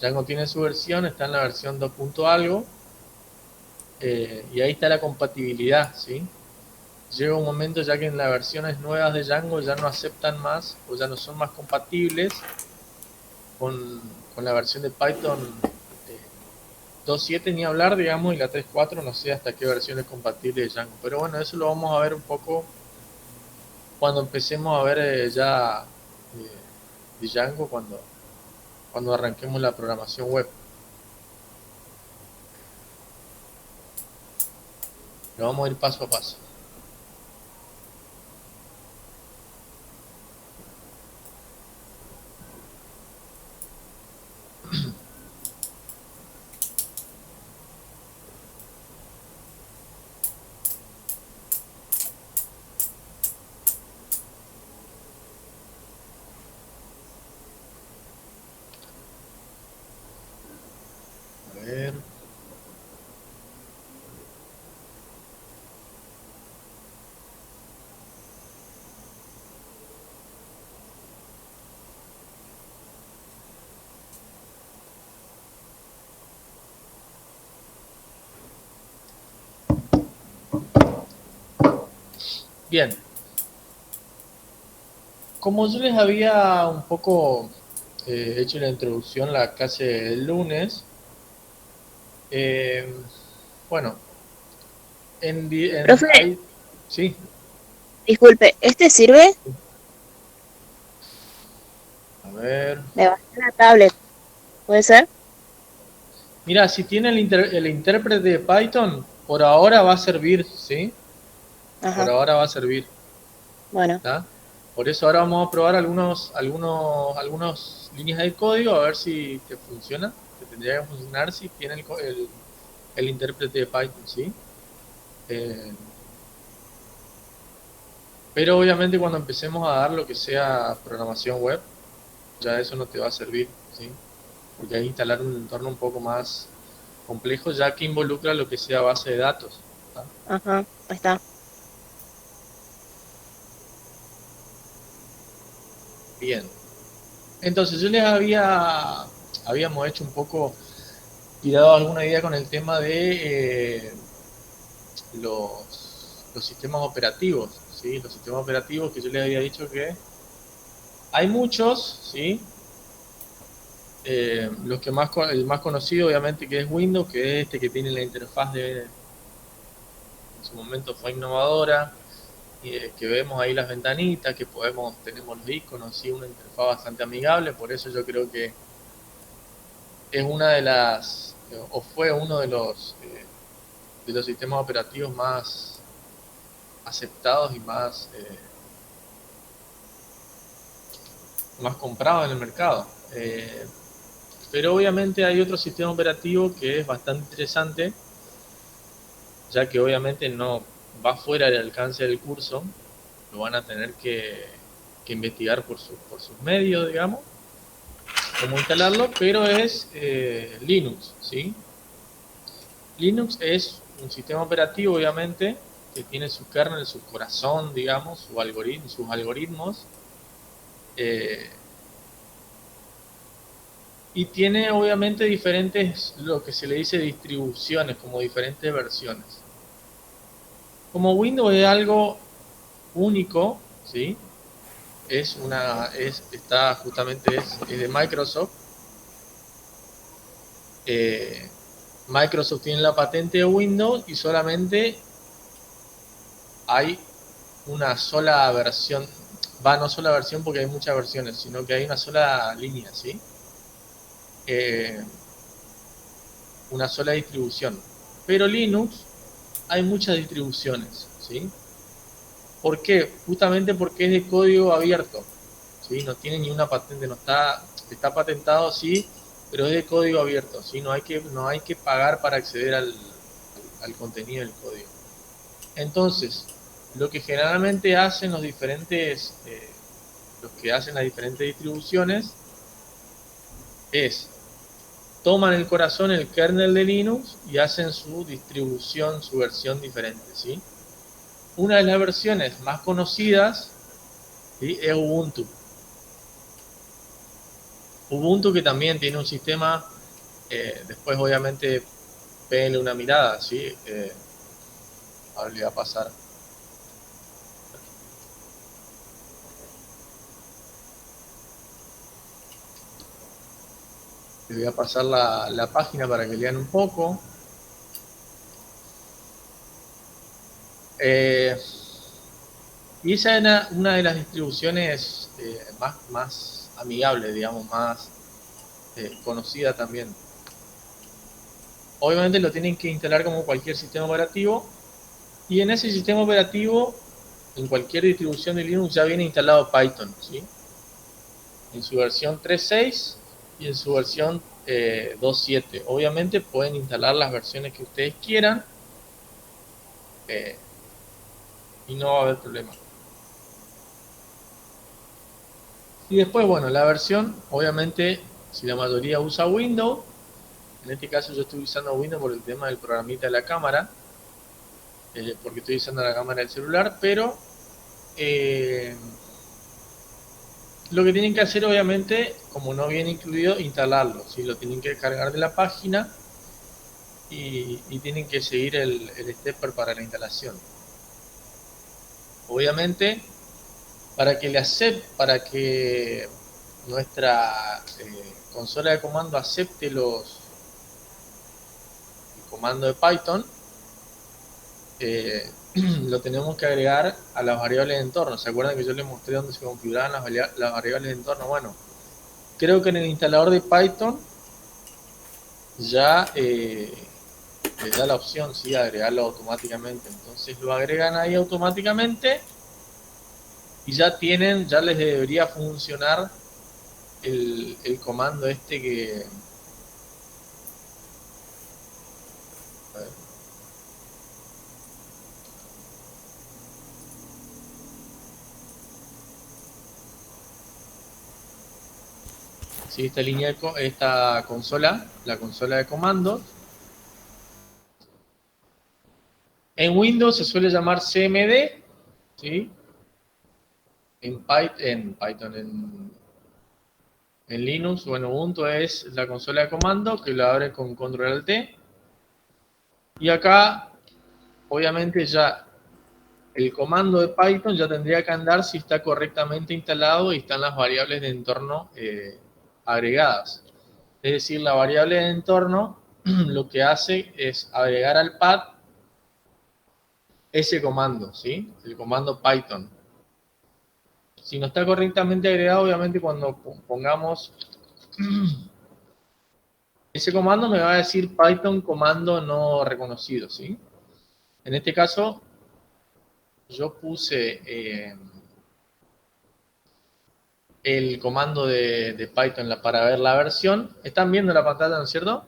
Django tiene su versión, está en la versión 2 punto algo, y ahí está la compatibilidad, ¿sí? Llega un momento ya que en las versiones nuevas de Django ya no aceptan más o ya no son más compatibles con, con la versión de Python 2.7 ni hablar, digamos, y la 3.4 no sé hasta qué versión es compatible de Django. Pero bueno, eso lo vamos a ver un poco cuando empecemos a ver ya de Django, cuando arranquemos la programación web. Lo vamos a ir paso a paso. A ver. Bien, como yo les había un poco hecho la introducción la clase del lunes, eh, bueno, Profe, ahí, sí, disculpe, ¿este sirve? a ver. Me bajé la tablet, ¿puede ser? Mira, si tiene el intérprete de Python, por ahora va a servir, ¿sí? Por Ajá, ahora va a servir, bueno. ¿tá? Por eso ahora vamos a probar algunas líneas de código a ver si te funciona. Te tendría que funcionar si tiene el intérprete de Python, ¿sí? Eh, pero obviamente cuando empecemos a dar lo que sea programación web, ya eso no te va a servir, ¿sí? Porque hay que instalar un entorno un poco más complejo, ya que involucra lo que sea base de datos, ¿tá? Ajá, ahí está. Bien. Entonces yo habíamos hecho un poco, tirado alguna idea con el tema de los sistemas operativos, ¿sí? Los sistemas operativos que yo les había dicho que hay muchos, ¿sí? El más conocido obviamente que es Windows, que es este que tiene la interfaz en su momento fue innovadora, y, que vemos ahí las ventanitas, que tenemos los iconos, ¿sí? Una interfaz bastante amigable, por eso yo creo que es una de las, o fue uno de los sistemas operativos más aceptados y más comprados en el mercado. Pero obviamente hay otro sistema operativo que es bastante interesante, ya que obviamente no va fuera del alcance del curso, lo van a tener que investigar por sus medios, digamos, cómo instalarlo, pero es Linux, ¿sí? Linux es un sistema operativo, obviamente, que tiene su kernel, su corazón, digamos, sus algoritmos, eh, y tiene obviamente diferentes, lo que se le dice distribuciones, como diferentes versiones. Como Windows es algo único, ¿sí? Está justamente es de Microsoft. eh, Microsoft tiene la patente de Windows y solamente hay una sola versión, no sola versión porque hay muchas versiones, sino que hay una sola línea, ¿sí? Eh, una sola distribución. Pero Linux hay muchas distribuciones, ¿sí? ¿Por qué? Justamente porque es de código abierto, ¿sí? No tiene ni una patente, está patentado, sí, pero es de código abierto, ¿sí? No hay que pagar para acceder al contenido del código. Entonces, lo que generalmente hacen los que hacen las diferentes distribuciones es toman el corazón, el kernel de Linux y hacen su distribución, su versión diferente, ¿sí? Una de las versiones más conocidas, ¿sí? Es Ubuntu. Ubuntu, que también tiene un sistema, después obviamente péguenle una mirada, ¿sí? Ahora le voy a pasar. Les voy a pasar la página para que lean un poco. Y esa era una de las distribuciones más amigables, digamos, más conocida también. Obviamente lo tienen que instalar como cualquier sistema operativo, y en ese sistema operativo, en cualquier distribución de Linux ya viene instalado Python, ¿sí? En su versión 3.6 y en su versión 2.7. Obviamente pueden instalar las versiones que ustedes quieran y no va a haber problema. Y después, bueno, la versión, obviamente, si la mayoría usa Windows, en este caso yo estoy usando Windows por el tema del programita de la cámara, porque estoy usando la cámara del celular, pero lo que tienen que hacer, obviamente, como no viene incluido, instalarlo, ¿sí? Lo tienen que descargar de la página y tienen que seguir el stepper para la instalación. Obviamente, para que nuestra consola de comando acepte el comando de Python, lo tenemos que agregar a las variables de entorno. ¿Se acuerdan que yo les mostré dónde se configuraban las variables de entorno? Bueno, creo que en el instalador de Python ya les da la opción, ¿sí?, agregarlo automáticamente. Entonces lo agregan ahí automáticamente y ya les debería funcionar el comando este que... A ver. Sí, esta consola, la consola de comandos. En Windows se suele llamar CMD, ¿sí? En Linux o en Ubuntu es la consola de comando, que lo abre con Control Alt. Y acá, obviamente, ya el comando de Python ya tendría que andar si está correctamente instalado y están las variables de entorno agregadas. Es decir, la variable de entorno lo que hace es agregar al pad ese comando, ¿sí? El comando Python. Si no está correctamente agregado, obviamente cuando pongamos ese comando me va a decir Python comando no reconocido, ¿sí? En este caso, yo puse el comando de Python para ver la versión. ¿Están viendo la pantalla, no es cierto?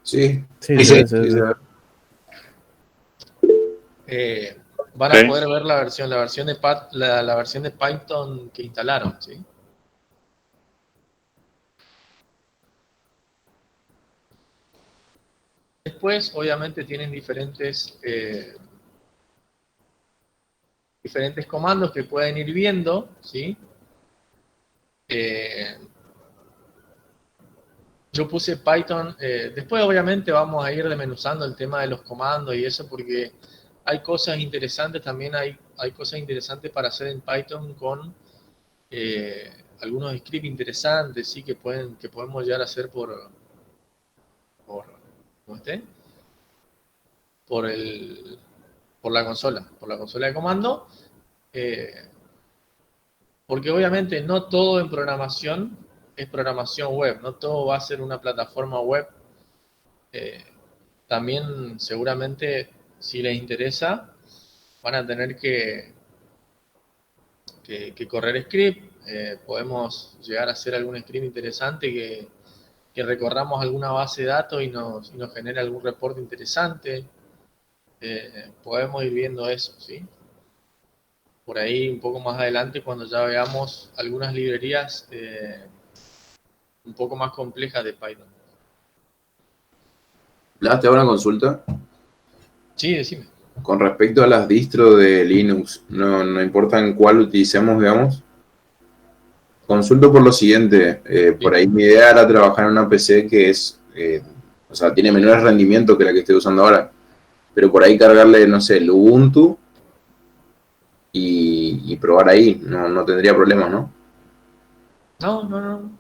Sí, Sí, sí. Van a poder ver la versión la versión de Python que instalaron, ¿sí? Después, obviamente, tienen diferentes comandos que pueden ir viendo, ¿sí? Yo puse Python, después obviamente vamos a ir desmenuzando el tema de los comandos y eso, porque hay cosas interesantes, también hay cosas interesantes para hacer en Python con algunos scripts interesantes, ¿sí? que podemos llegar a hacer por la consola de comando, porque obviamente no todo en programación es programación web, no todo va a ser una plataforma web. También seguramente, si les interesa, van a tener que correr script. Podemos llegar a hacer algún script interesante que recorramos alguna base de datos y nos genere algún reporte interesante. Podemos ir viendo eso, ¿sí? Por ahí un poco más adelante, cuando ya veamos algunas librerías un poco más complejas de Python. Blas, te hago una consulta. Sí, decime. Con respecto a las distros de Linux, no importa en cuál utilicemos, digamos. consulto por lo siguiente. Por ahí mi idea era trabajar en una PC que es, o sea, tiene menor rendimiento que la que estoy usando ahora. Pero por ahí cargarle, no sé, el Ubuntu y probar ahí. No tendría problemas, ¿no? No, no, no. No,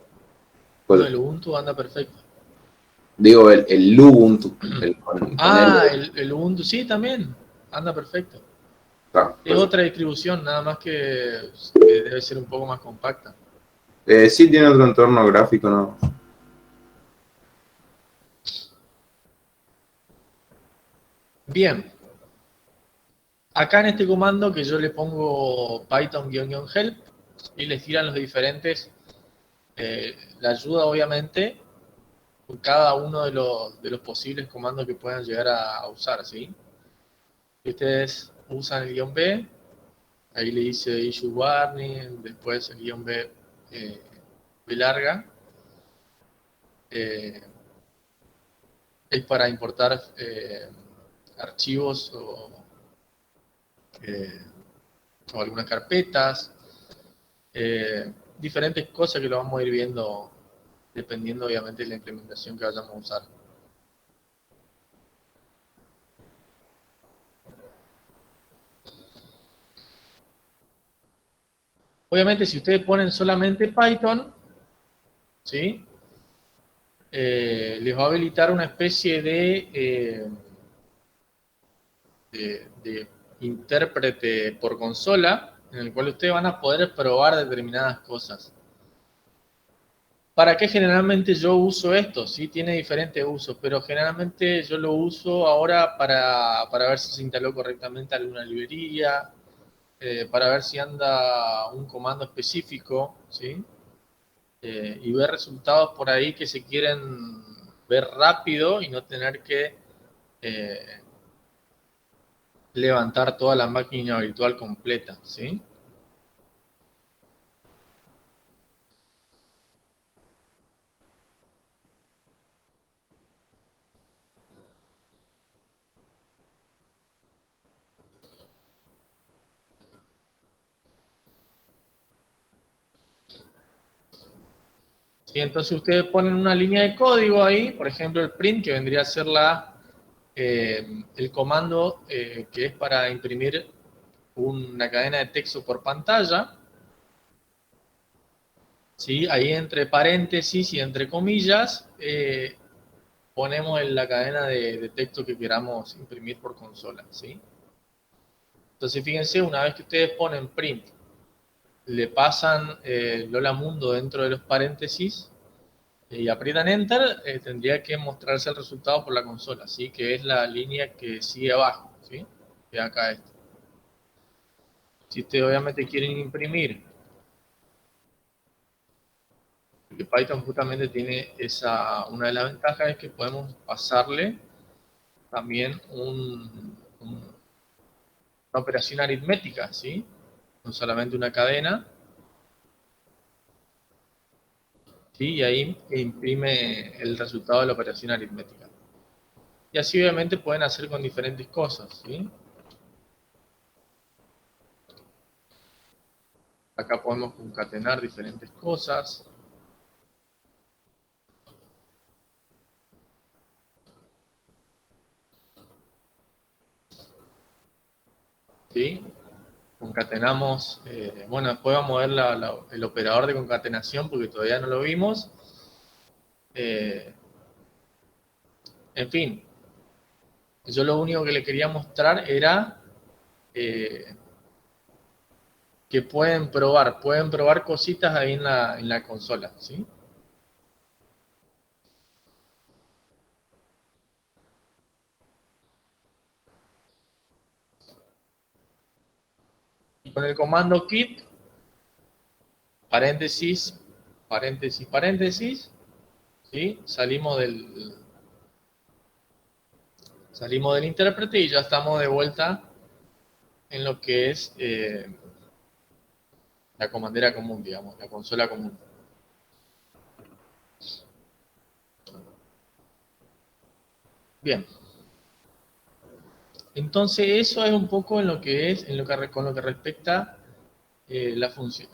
Pues, el Ubuntu anda perfecto. digo, el Ubuntu. Con Ah, él. el Ubuntu, sí, también. Anda perfecto. Es Pues, otra distribución, nada más que debe ser un poco más compacta. sí tiene otro entorno gráfico, ¿no? Bien. Acá en este comando que yo le pongo python-help y les tiran los diferentes, la ayuda obviamente con cada uno de los posibles comandos que puedan llegar a usar, ¿sí? Si ustedes usan el guión B, ahí le dice issue warning, después el guión B, B larga, eh, es para importar archivos eh, o algunas carpetas, diferentes cosas que lo vamos a ir viendo dependiendo obviamente de la implementación que vayamos a usar. Obviamente si ustedes ponen solamente Python, ¿sí? Les va a habilitar una especie de intérprete por consola en el cual ustedes van a poder probar determinadas cosas. ¿Para qué generalmente yo uso esto? Sí, tiene diferentes usos, pero generalmente yo lo uso ahora para ver si se instaló correctamente alguna librería, para ver si anda un comando específico, ¿sí? Y ver resultados por ahí que se quieren ver rápido y no tener que eh, levantar toda la máquina virtual completa, ¿sí? Y entonces ustedes ponen una línea de código ahí, por ejemplo el print, que vendría a ser el comando que es para imprimir una cadena de texto por pantalla, ¿sí? Ahí entre paréntesis y entre comillas ponemos en la cadena de texto que queramos imprimir por consola, ¿sí? Entonces fíjense, una vez que ustedes ponen print, le pasan Lola Mundo dentro de los paréntesis y aprietan Enter, tendría que mostrarse el resultado por la consola, ¿sí? Que es la línea que sigue abajo, ¿sí? Que acá está. Si ustedes obviamente quieren imprimir, porque Python justamente tiene una de las ventajas es que podemos pasarle también una operación aritmética, ¿sí? No solamente una cadena, ¿sí? Y ahí imprime el resultado de la operación aritmética. Y así obviamente pueden hacer con diferentes cosas, ¿sí? Acá podemos concatenar diferentes cosas. ¿Sí? Concatenamos, bueno, después vamos a ver el operador de concatenación porque todavía no lo vimos. En fin, yo lo único que le quería mostrar era eh, que pueden probar cositas ahí en la consola, ¿sí? Con el comando kit, paréntesis, paréntesis, paréntesis, ¿sí? Salimos del intérprete y ya estamos de vuelta en lo que es la comandera común, digamos, la consola común. Bien. Entonces eso es un poco en lo que es, con lo que respecta la función,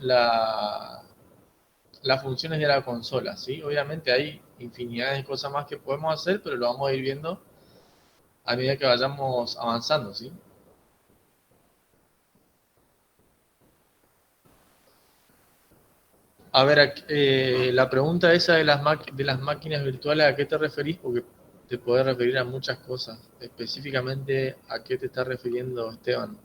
las funciones de la consola, ¿sí? Obviamente hay infinidad de cosas más que podemos hacer, pero lo vamos a ir viendo a medida que vayamos avanzando, ¿sí? A ver, la pregunta esa de las máquinas virtuales, ¿a qué te referís? Porque te podés referir a muchas cosas. Específicamente, ¿a qué te está refiriendo Esteban?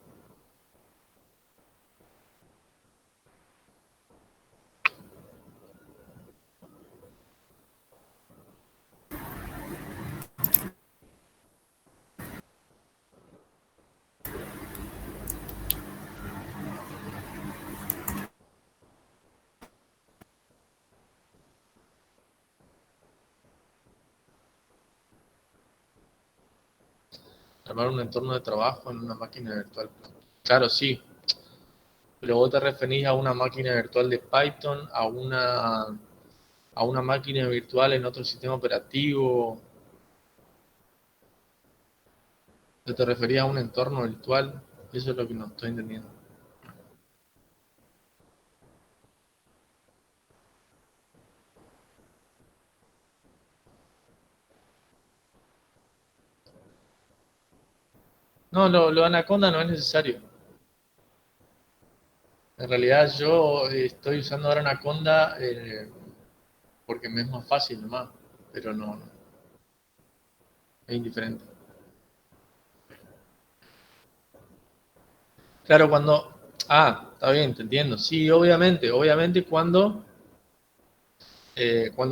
Armar un entorno de trabajo en una máquina virtual. Claro, sí. Pero vos te referís a una máquina virtual de Python, a una máquina virtual en otro sistema operativo. ¿Te referías a un entorno virtual? Eso es lo que no estoy entendiendo. No, lo de Anaconda no es necesario. En realidad yo estoy usando ahora Anaconda porque me es más fácil nomás, pero no, es indiferente. Claro, cuando... Ah, está bien, te entiendo. Sí, obviamente cuando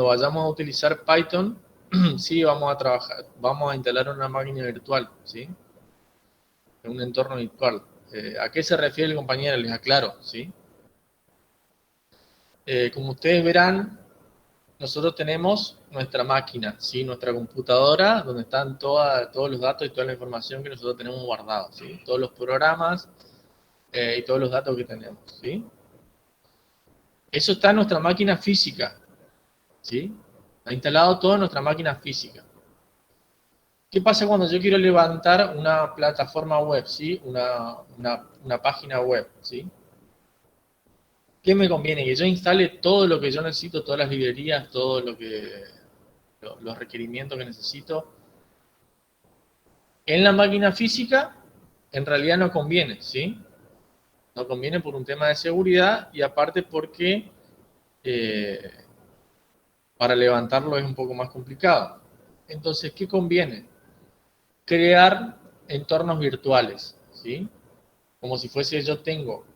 vayamos a utilizar Python, sí vamos a trabajar, vamos a instalar una máquina virtual, ¿sí? En un entorno virtual. ¿A qué se refiere el compañero? Les aclaro, ¿sí? Como ustedes verán, nosotros tenemos nuestra máquina, ¿sí? Nuestra computadora, donde están todos los datos y toda la información que nosotros tenemos guardados, ¿sí? Todos los programas y todos los datos que tenemos, ¿sí? Eso está en nuestra máquina física, ¿sí? Está instalado todo en nuestra máquina física. ¿Qué pasa cuando yo quiero levantar una plataforma web, ¿sí? Una página web, ¿sí? ¿Qué me conviene? Que yo instale todo lo que yo necesito, todas las librerías, todo los requerimientos que necesito en la máquina física. En realidad no conviene, ¿sí? No conviene por un tema de seguridad y aparte porque eh, para levantarlo es un poco más complicado. Entonces, ¿qué conviene? Crear entornos virtuales, ¿sí? Como si fuese yo tengo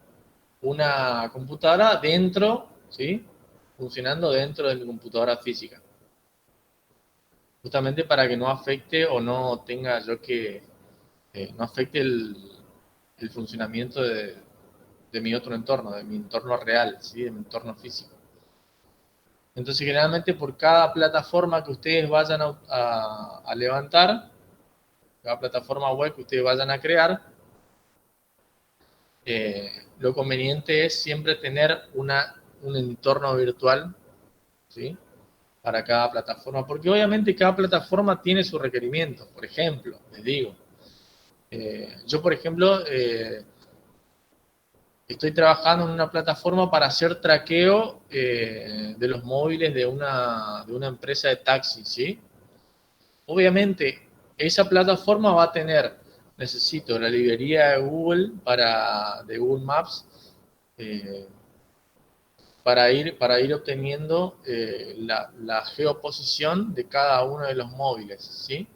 una computadora dentro, ¿sí? Funcionando dentro de mi computadora física. Justamente para que no afecte o no tenga yo que, no afecte el funcionamiento de mi otro entorno, de mi entorno real, ¿sí? De mi entorno físico. Entonces, generalmente por cada plataforma que ustedes vayan a levantar, cada plataforma web que ustedes vayan a crear, lo conveniente es siempre tener un entorno virtual, ¿sí? Para cada plataforma, porque obviamente cada plataforma tiene su requerimiento. Por ejemplo, les digo, yo por ejemplo estoy trabajando en una plataforma para hacer traqueo de los móviles de una empresa de taxi, ¿sí? Obviamente, esa plataforma va a tener, necesito la librería de Google de Google Maps, eh, para ir obteniendo la geoposición de cada uno de los móviles, ¿sí?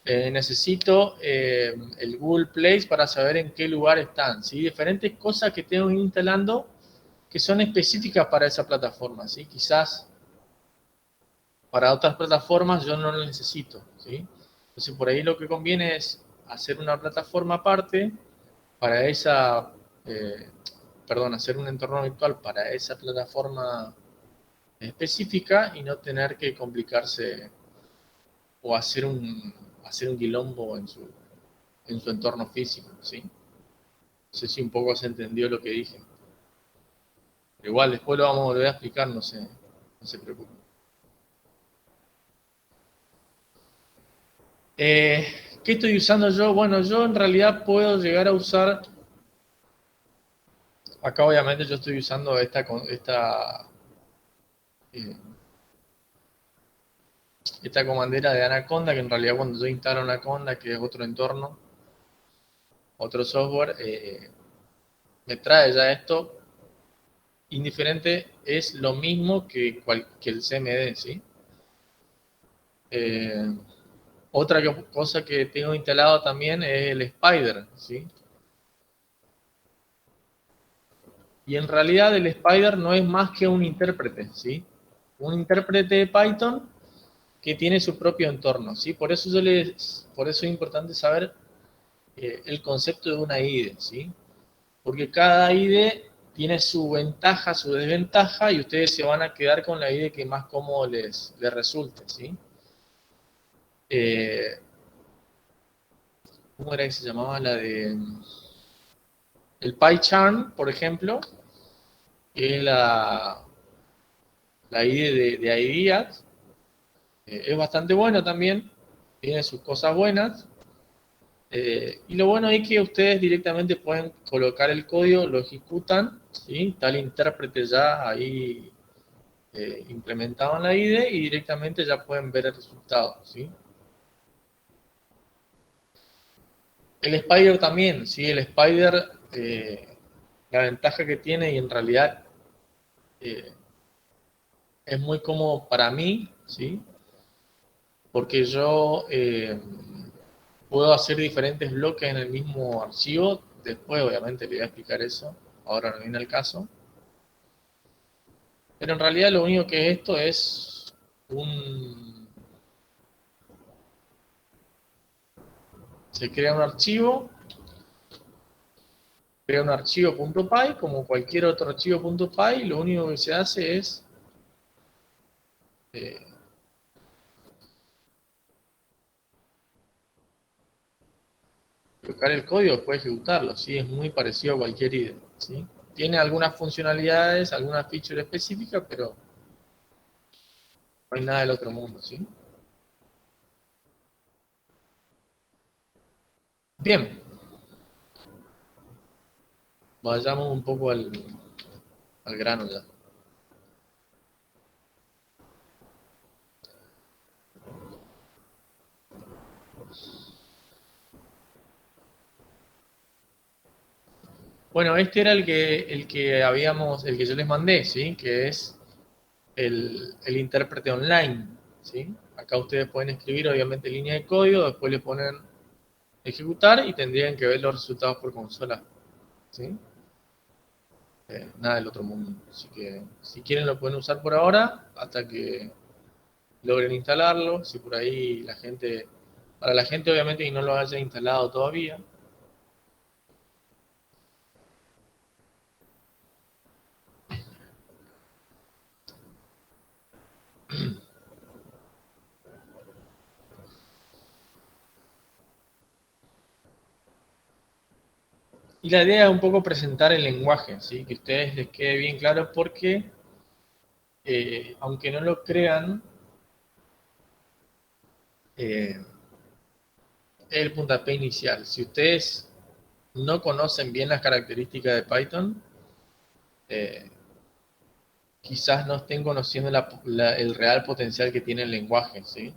Necesito el Google Place para saber en qué lugar están, ¿sí? Diferentes cosas que tengo que ir instalando que son específicas para esa plataforma, ¿sí? Quizás para otras plataformas yo no lo necesito, ¿sí? Entonces por ahí lo que conviene es hacer una plataforma aparte para hacer un entorno virtual para esa plataforma específica y no tener que complicarse o hacer un quilombo en su entorno físico, ¿sí? No sé si un poco se entendió lo que dije. Pero igual, después lo vamos a volver a explicar, no se preocupen. ¿Qué estoy usando yo? Bueno, yo en realidad puedo llegar a usar... Acá obviamente yo estoy usando esta esta comandera de Anaconda, que en realidad cuando yo instalo Anaconda, que es otro entorno, otro software, me trae ya esto. Indiferente es lo mismo que el CMD, ¿sí? Otra cosa que tengo instalado también es el Spider, ¿sí? Y en realidad el Spider no es más que un intérprete, ¿sí? Un intérprete de Python que tiene su propio entorno, ¿sí? Por eso es importante saber el concepto de una IDE, ¿sí? Porque cada IDE tiene su ventaja, su desventaja, y ustedes se van a quedar con la IDE que más cómodo les resulte, ¿sí? ¿Cómo era que se llamaba la de el PyCharm, por ejemplo? Que es la IDE de IDEAT. Es bastante bueno también, tiene sus cosas buenas. Y lo bueno es que ustedes directamente pueden colocar el código, lo ejecutan, ¿sí? Está el intérprete ya ahí implementado en la IDE y directamente ya pueden ver el resultado, ¿sí? El Spider también, ¿sí? El Spider, la ventaja que tiene, y en realidad eh, es muy cómodo para mí, ¿sí? Porque yo puedo hacer diferentes bloques en el mismo archivo. Después, obviamente, le voy a explicar eso. Ahora no viene el caso. Pero en realidad lo único que es esto es un... Se crea un archivo .py como cualquier otro archivo .py. Lo único que se hace es eh, colocar el código, después ejecutarlo, ¿sí? Es muy parecido a cualquier IDE, ¿sí? Tiene algunas funcionalidades, algunas features específicas, pero no hay nada del otro mundo, ¿sí? Bien, vayamos un poco al grano ya. Bueno, este era el que yo les mandé, ¿sí? Que es el intérprete online, ¿sí? Acá ustedes pueden escribir, obviamente, línea de código, después le ponen ejecutar y tendrían que ver los resultados por consola, ¿sí? Nada del otro mundo. Así que, si quieren, lo pueden usar por ahora, hasta que logren instalarlo. Si por ahí para la gente, obviamente, que no lo haya instalado todavía. Y la idea es un poco presentar el lenguaje, ¿sí? Que a ustedes les quede bien claro, porque aunque no lo crean, es el puntapié inicial. Si ustedes no conocen bien las características de Python, eh, quizás no estén conociendo el real potencial que tiene el lenguaje, ¿sí?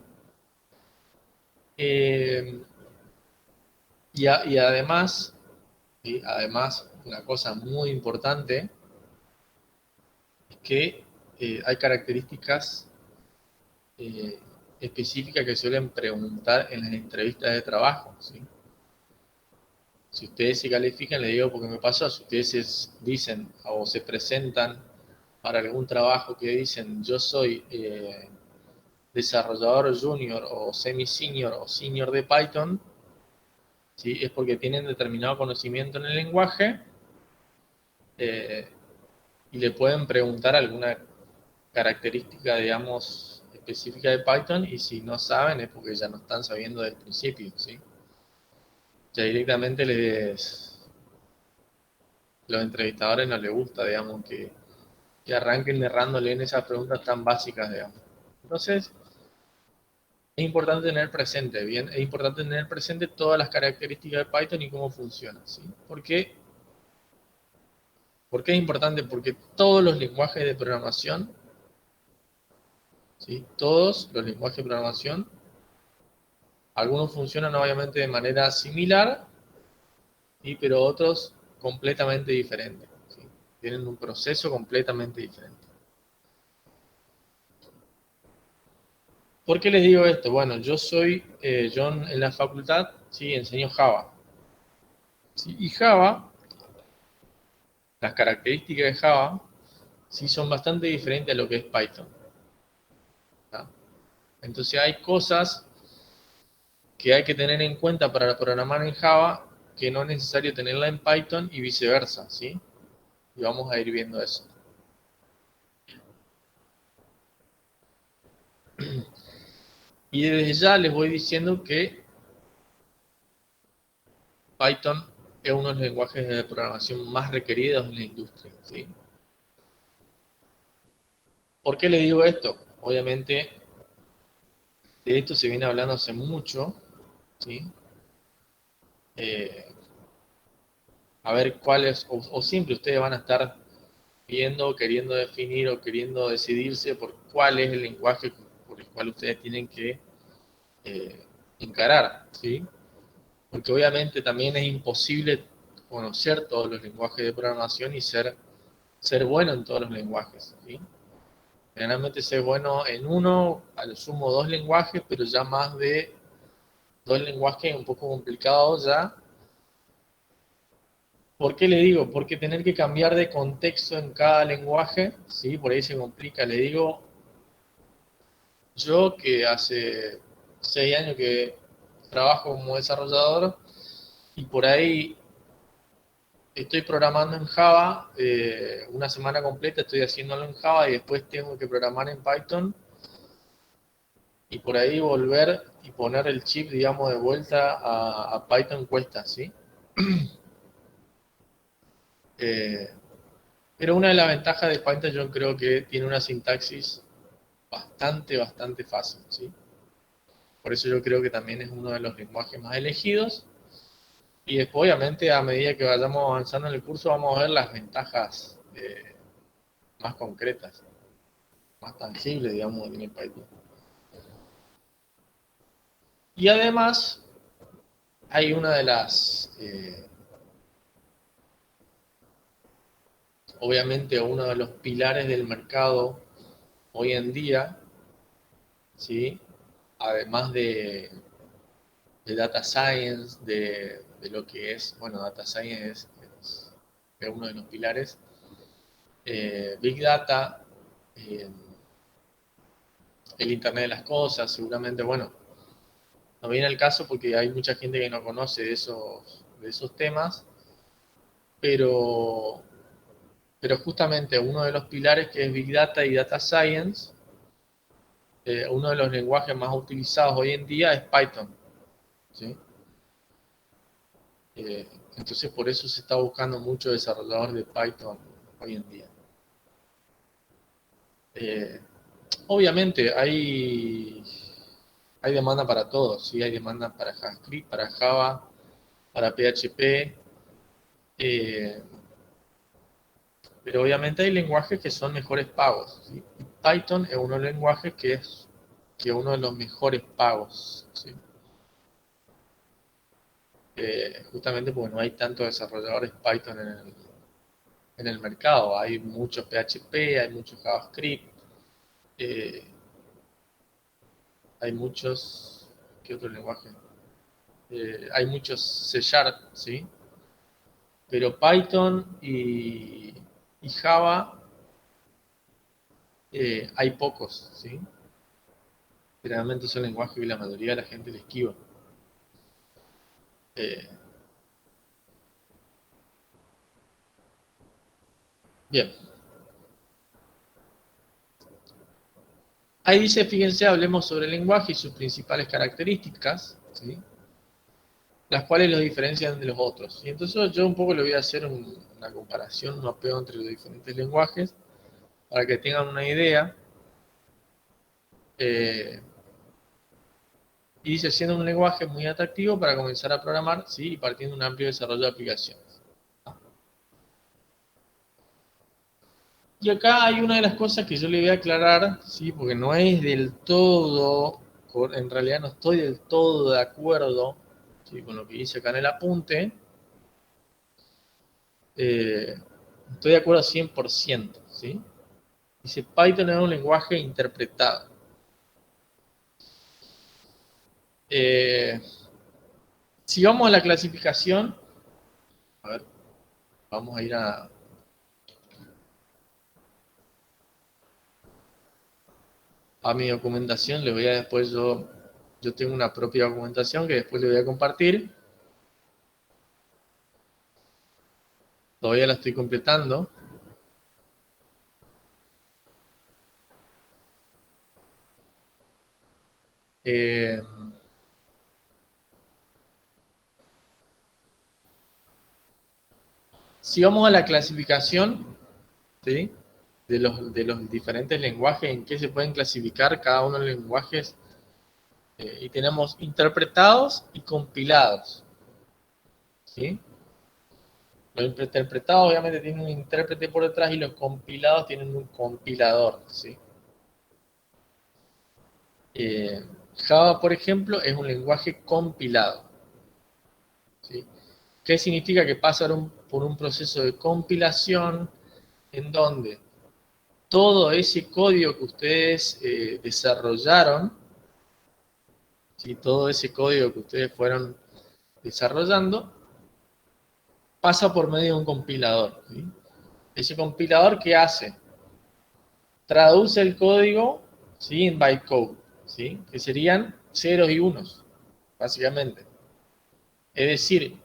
Eh, y además, ¿sí? Además, una cosa muy importante es que hay características eh, específicas que suelen preguntar en las entrevistas de trabajo, ¿sí? Si ustedes se califican, les digo porque me pasó, si ustedes dicen o se presentan para algún trabajo que dicen yo soy desarrollador junior o semi-senior o senior de Python, ¿sí? Es porque tienen determinado conocimiento en el lenguaje, eh, y le pueden preguntar alguna característica, digamos, específica de Python, y si no saben es porque ya no están sabiendo desde el principio, ¿sí? Ya directamente los entrevistadores no les gusta, digamos, que arranquen errándole en esas preguntas tan básicas, digamos. Entonces, es importante tener presente, bien, es importante tener presente todas las características de Python y cómo funciona, ¿sí? ¿Por qué es importante? Porque todos los lenguajes de programación ¿sí? Todos los lenguajes de programación, algunos funcionan obviamente de manera similar, ¿sí? Pero otros completamente diferentes, ¿sí? Tienen un proceso completamente diferente. ¿Por qué les digo esto? Bueno, yo en la facultad, sí, enseño Java. ¿Sí? Y Java, las características de Java, sí son bastante diferentes a lo que es Python. ¿Tá? Entonces hay cosas que hay que tener en cuenta para programar en Java que no es necesario tenerla en Python y viceversa, ¿sí? Y vamos a ir viendo eso. Y desde ya les voy diciendo que Python es uno de los lenguajes de programación más requeridos en la industria, ¿sí? ¿Por qué les digo esto? Obviamente, de esto se viene hablando hace mucho, ¿sí? Eh, a ver cuáles, o siempre ustedes van a estar viendo, queriendo definir o queriendo decidirse por cuál es el lenguaje por el cual ustedes tienen que encarar, ¿sí? Porque obviamente también es imposible conocer todos los lenguajes de programación y ser bueno en todos los lenguajes, ¿sí? Generalmente ser bueno en uno, al sumo dos lenguajes, pero ya más de dos lenguajes es un poco complicado ya. ¿Por qué le digo? Porque tener que cambiar de contexto en cada lenguaje, ¿sí? Por ahí se complica. Le digo, yo que hace 6 años que trabajo como desarrollador y por ahí estoy programando en Java, una semana completa estoy haciéndolo en Java y después tengo que programar en Python y por ahí volver y poner el chip, digamos, de vuelta a Python cuesta, ¿sí? Eh, pero una de las ventajas de Python yo creo que tiene una sintaxis bastante fácil, ¿sí? Por eso yo creo que también es uno de los lenguajes más elegidos. Y después, obviamente, a medida que vayamos avanzando en el curso, vamos a ver las ventajas más concretas, más tangibles, digamos, que tiene Python. Y además, hay una de las, obviamente, uno de los pilares del mercado hoy en día, ¿sí? Además de data science, de lo que es, bueno, data science es uno de los pilares, Big Data, eh, el Internet de las Cosas, seguramente, bueno, no viene el caso porque hay mucha gente que no conoce de esos temas, pero, pero justamente uno de los pilares que es Big Data y Data Science, uno de los lenguajes más utilizados hoy en día es Python, ¿sí? Eh, entonces por eso se está buscando mucho desarrollador de Python hoy en día. Eh, obviamente hay demanda para todos, ¿sí? Hay demanda para JavaScript, para Java, para PHP, eh, pero obviamente hay lenguajes que son mejores pagos, ¿sí? Python es uno de los lenguajes que es uno de los mejores pagos, ¿sí? Justamente porque no hay tantos desarrolladores Python en el mercado, hay muchos PHP, hay muchos JavaScript, eh, hay muchos, ¿qué otro lenguaje? Hay muchos C Sharp, ¿sí? Pero Python y Java hay pocos, ¿sí? Generalmente son lenguajes que la mayoría de la gente le esquiva. Eh, bien. Ahí dice, fíjense, hablemos sobre el lenguaje y sus principales características, ¿sí? Las cuales los diferencian de los otros. Y entonces yo un poco le voy a hacer una comparación, un mapeo entre los diferentes lenguajes, para que tengan una idea. Y dice, siendo un lenguaje muy atractivo para comenzar a programar, ¿sí? Y partiendo de un amplio desarrollo de aplicaciones. Y acá hay una de las cosas que yo le voy a aclarar, ¿sí? Porque no es del todo, en realidad no estoy del todo de acuerdo, ¿sí? Con lo que dice acá en el apunte. Estoy de acuerdo 100%, ¿sí? Dice, Python es un lenguaje interpretado. Si vamos a la clasificación, a ver, vamos a ir a mi documentación, le voy a después yo tengo una propia documentación que después le voy a compartir. Todavía la estoy completando. Si vamos a la clasificación, ¿sí? de los diferentes lenguajes, en qué se pueden clasificar cada uno de los lenguajes, y tenemos interpretados y compilados, ¿sí? Los interpretados obviamente tienen un intérprete por detrás y los compilados tienen un compilador, ¿sí? Java, por ejemplo, es un lenguaje compilado, ¿sí? ¿Qué significa? Que pasa por un proceso de compilación en donde todo ese código que ustedes desarrollaron, ¿sí? Todo ese código que ustedes fueron desarrollando, pasa por medio de un compilador, ¿sí? Ese compilador, ¿qué hace? Traduce el código, ¿sí? En bytecode, ¿sí? Que serían ceros y unos, básicamente. Es decir,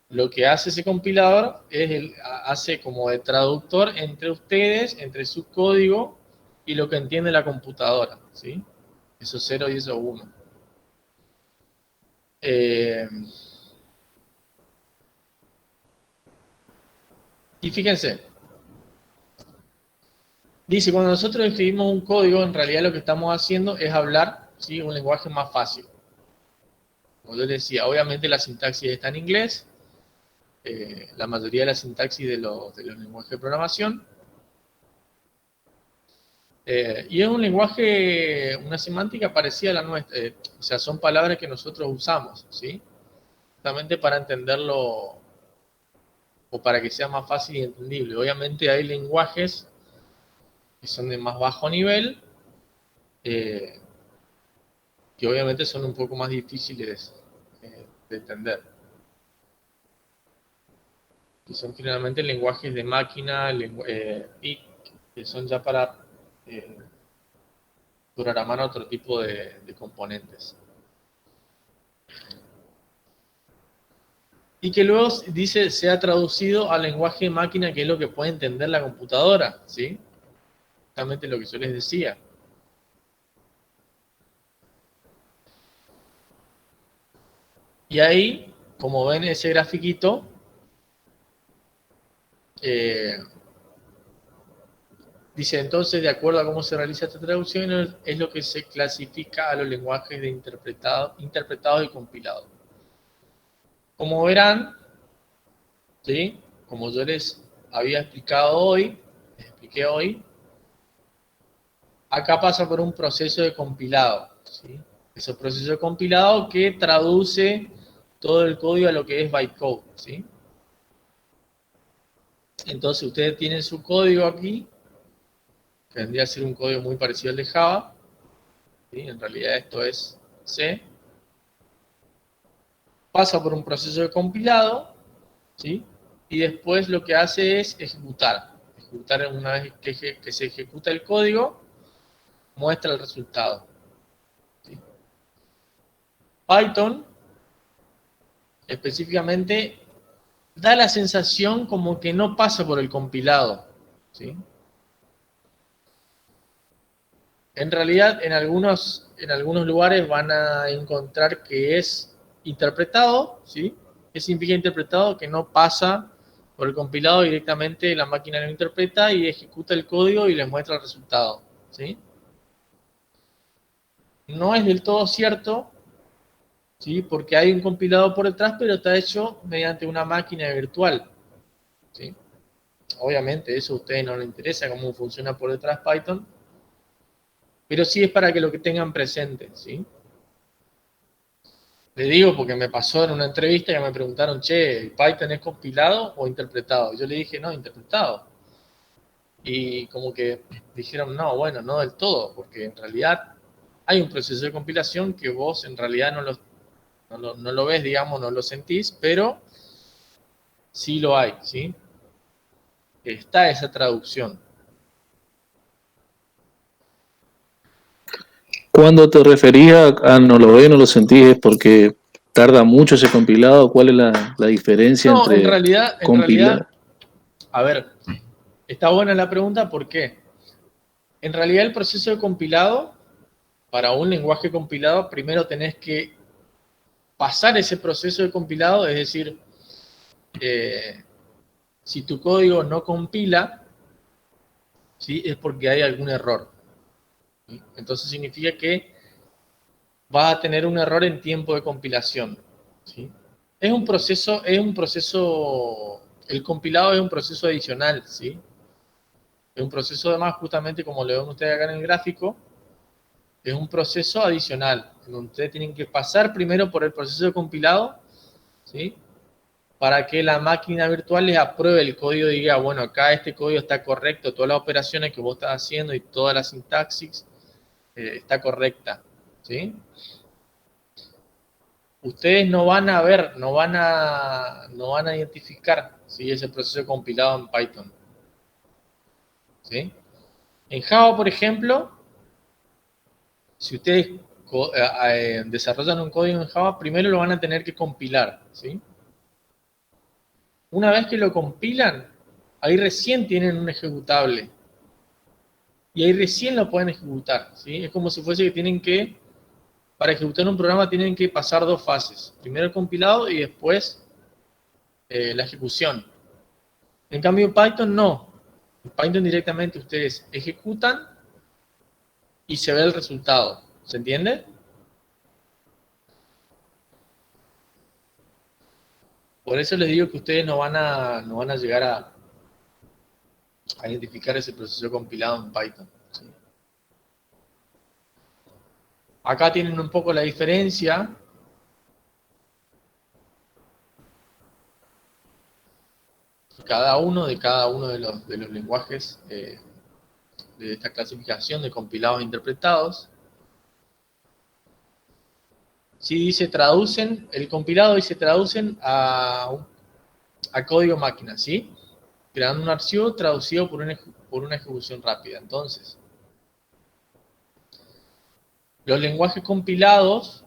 lo que hace ese compilador es hace como de traductor entre ustedes, entre su código y lo que entiende la computadora, ¿sí? Esos ceros y esos unos. Y fíjense, dice, cuando nosotros escribimos un código, en realidad lo que estamos haciendo es hablar, ¿sí? Un lenguaje más fácil. Como yo les decía, obviamente la sintaxis está en inglés, la mayoría de la sintaxis de los lenguajes de programación, y es un lenguaje, una semántica parecida a la nuestra, o sea, son palabras que nosotros usamos, ¿sí? Justamente para entenderlo, o para que sea más fácil y entendible. Obviamente hay lenguajes que son de más bajo nivel, que obviamente son un poco más difíciles de entender. Que son generalmente lenguajes de máquina, y que son ya para programar otro tipo de componentes. Y que luego, dice, sea traducido al lenguaje de máquina, que es lo que puede entender la computadora, ¿sí? Justamente lo que yo les decía. Y ahí, como ven ese grafiquito, dice, entonces, de acuerdo a cómo se realiza esta traducción, es lo que se clasifica a los lenguajes de interpretados y compilados. Como verán, ¿sí? Como yo les había explicado hoy, acá pasa por un proceso de compilado, ¿sí? Es un proceso de compilado que traduce todo el código a lo que es bytecode, ¿sí? Entonces ustedes tienen su código aquí, que vendría a ser un código muy parecido al de Java, ¿sí? En realidad esto es C. Pasa por un proceso de compilado, ¿sí? Y después lo que hace es ejecutar. Una vez que se ejecuta el código, muestra el resultado, ¿sí? Python, específicamente, da la sensación como que no pasa por el compilado, ¿sí? En realidad, en algunos lugares van a encontrar que es interpretado, ¿sí? ¿Qué significa interpretado? Que no pasa por el compilado directamente, la máquina lo interpreta y ejecuta el código y les muestra el resultado, ¿sí? No es del todo cierto, ¿sí? Porque hay un compilado por detrás, pero está hecho mediante una máquina virtual, ¿sí? obviamente eso a ustedes no les interesa cómo funciona por detrás Python, pero sí es para que lo que tengan presente, ¿sí? Le digo porque me pasó en una entrevista que me preguntaron, che, ¿Python es compilado o interpretado? Yo le dije, no, interpretado. Y como que dijeron, no, bueno, no del todo, porque en realidad hay un proceso de compilación que vos en realidad no lo ves, digamos, no lo sentís, pero sí lo hay, ¿sí? Está esa traducción. Cuando te referías a no lo ves, no lo sentís, ¿es porque tarda mucho ese compilado? ¿Cuál es la diferencia No, en entre realidad, a ver, está buena la pregunta, ¿por qué? En realidad el proceso de compilado, para un lenguaje compilado, primero tenés que pasar ese proceso de compilado, es decir, si tu código no compila, ¿sí? Es porque hay algún error, ¿sí? Entonces significa que vas a tener un error en tiempo de compilación, ¿sí? Es un proceso, el compilado es un proceso adicional, ¿sí? Es un proceso además, justamente como lo ven ustedes acá en el gráfico, es un proceso adicional, en donde ustedes tienen que pasar primero por el proceso de compilado, ¿sí? Para que la máquina virtual les apruebe el código y diga, bueno, acá este código está correcto, todas las operaciones que vos estás haciendo y toda la sintaxis está correcta, ¿sí? Ustedes no van a ver, no van a identificar, ¿sí? Ese proceso compilado en Python, ¿sí? En Java, por ejemplo, si ustedes desarrollan un código en Java, primero lo van a tener que compilar, ¿sí? Una vez que lo compilan, ahí recién tienen un ejecutable. Y ahí recién lo pueden ejecutar, ¿sí? Es como si fuese que tienen que, para ejecutar un programa tienen que pasar dos fases. Primero el compilado y después la ejecución. En cambio Python no. En Python directamente ustedes ejecutan y se ve el resultado. ¿Se entiende? Por eso les digo que ustedes no van a llegar a identificar ese proceso compilado en Python, ¿sí? Acá tienen un poco la diferencia. Cada uno de los lenguajes de esta clasificación de compilados e interpretados. Sí dice traducen, el compilado dice traducen a código máquina, ¿sí? Creando un archivo traducido por una ejecución rápida. Entonces, los lenguajes compilados,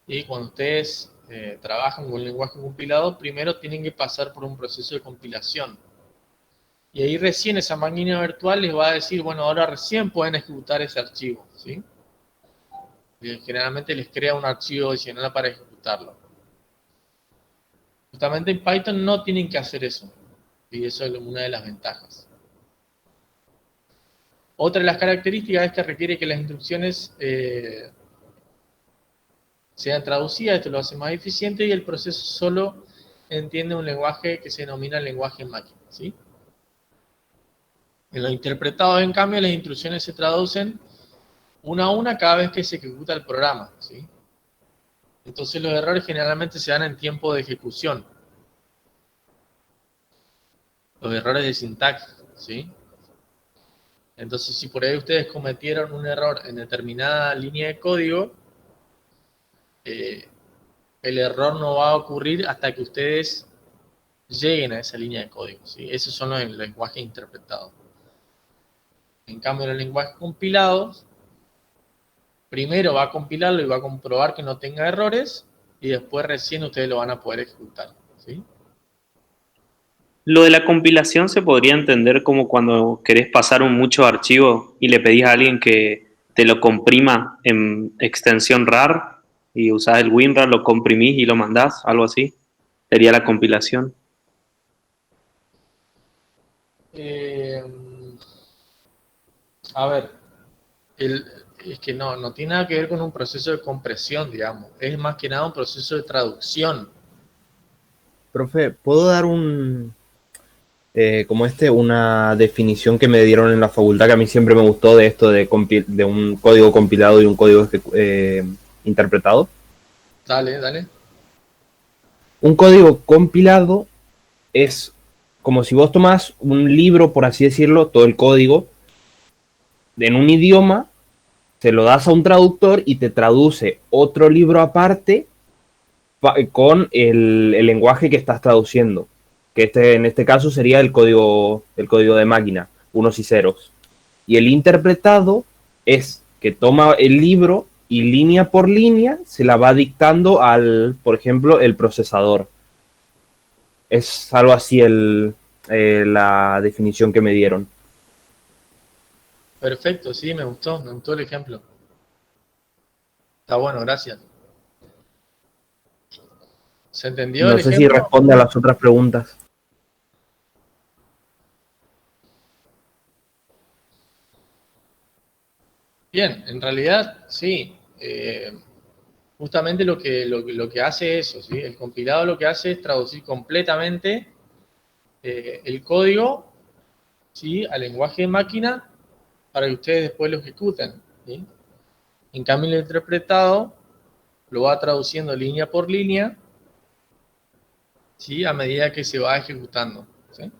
y cuando ustedes trabajan con un lenguaje compilado, primero tienen que pasar por un proceso de compilación. Y ahí recién esa máquina virtual les va a decir, bueno, ahora recién pueden ejecutar ese archivo, ¿sí? Y generalmente les crea un archivo adicional para ejecutarlo. Justamente en Python no tienen que hacer eso. Y eso es una de las ventajas. Otra de las características es que requiere que las instrucciones sean traducidas. Esto lo hace más eficiente y el proceso solo entiende un lenguaje que se denomina lenguaje máquina, ¿sí? En los interpretados, en cambio, las instrucciones se traducen una a una cada vez que se ejecuta el programa, ¿sí? Entonces los errores generalmente se dan en tiempo de ejecución. Los errores de sintaxis, ¿sí? Entonces, si por ahí ustedes cometieron un error en determinada línea de código, el error no va a ocurrir hasta que ustedes lleguen a esa línea de código, ¿sí? Esos son los lenguajes interpretados. En cambio, los lenguajes compilados, primero va a compilarlo y va a comprobar que no tenga errores, y después recién ustedes lo van a poder ejecutar, ¿sí? Lo de la compilación se podría entender como cuando querés pasar un mucho archivo y le pedís a alguien que te lo comprima en extensión RAR y usás el WinRAR, lo comprimís y lo mandás, algo así. Sería la compilación. A ver, es que no tiene nada que ver con un proceso de compresión, digamos. Es más que nada un proceso de traducción. Profe, ¿puedo dar un una definición que me dieron en la facultad que a mí siempre me gustó de esto de un código compilado y un código interpretado. Dale. Un código compilado es como si vos tomás un libro, por así decirlo, todo el código, en un idioma, se lo das a un traductor y te traduce otro libro aparte con el lenguaje que estás traduciendo. Que en este caso sería el código de máquina, unos y ceros. Y el interpretado es que toma el libro y línea por línea se la va dictando por ejemplo, el procesador. Es algo así la definición que me dieron. Perfecto, sí, me gustó el ejemplo. Está bueno, gracias. ¿Se entendió No el sé ejemplo? si responde a las otras preguntas. Bien, en realidad sí. Justamente lo que hace eso, ¿sí? El compilado lo que hace es traducir completamente el código, ¿sí? Al lenguaje de máquina para que ustedes después lo ejecuten, ¿sí? En cambio, el interpretado lo va traduciendo línea por línea, ¿sí? A medida que se va ejecutando, ¿sí?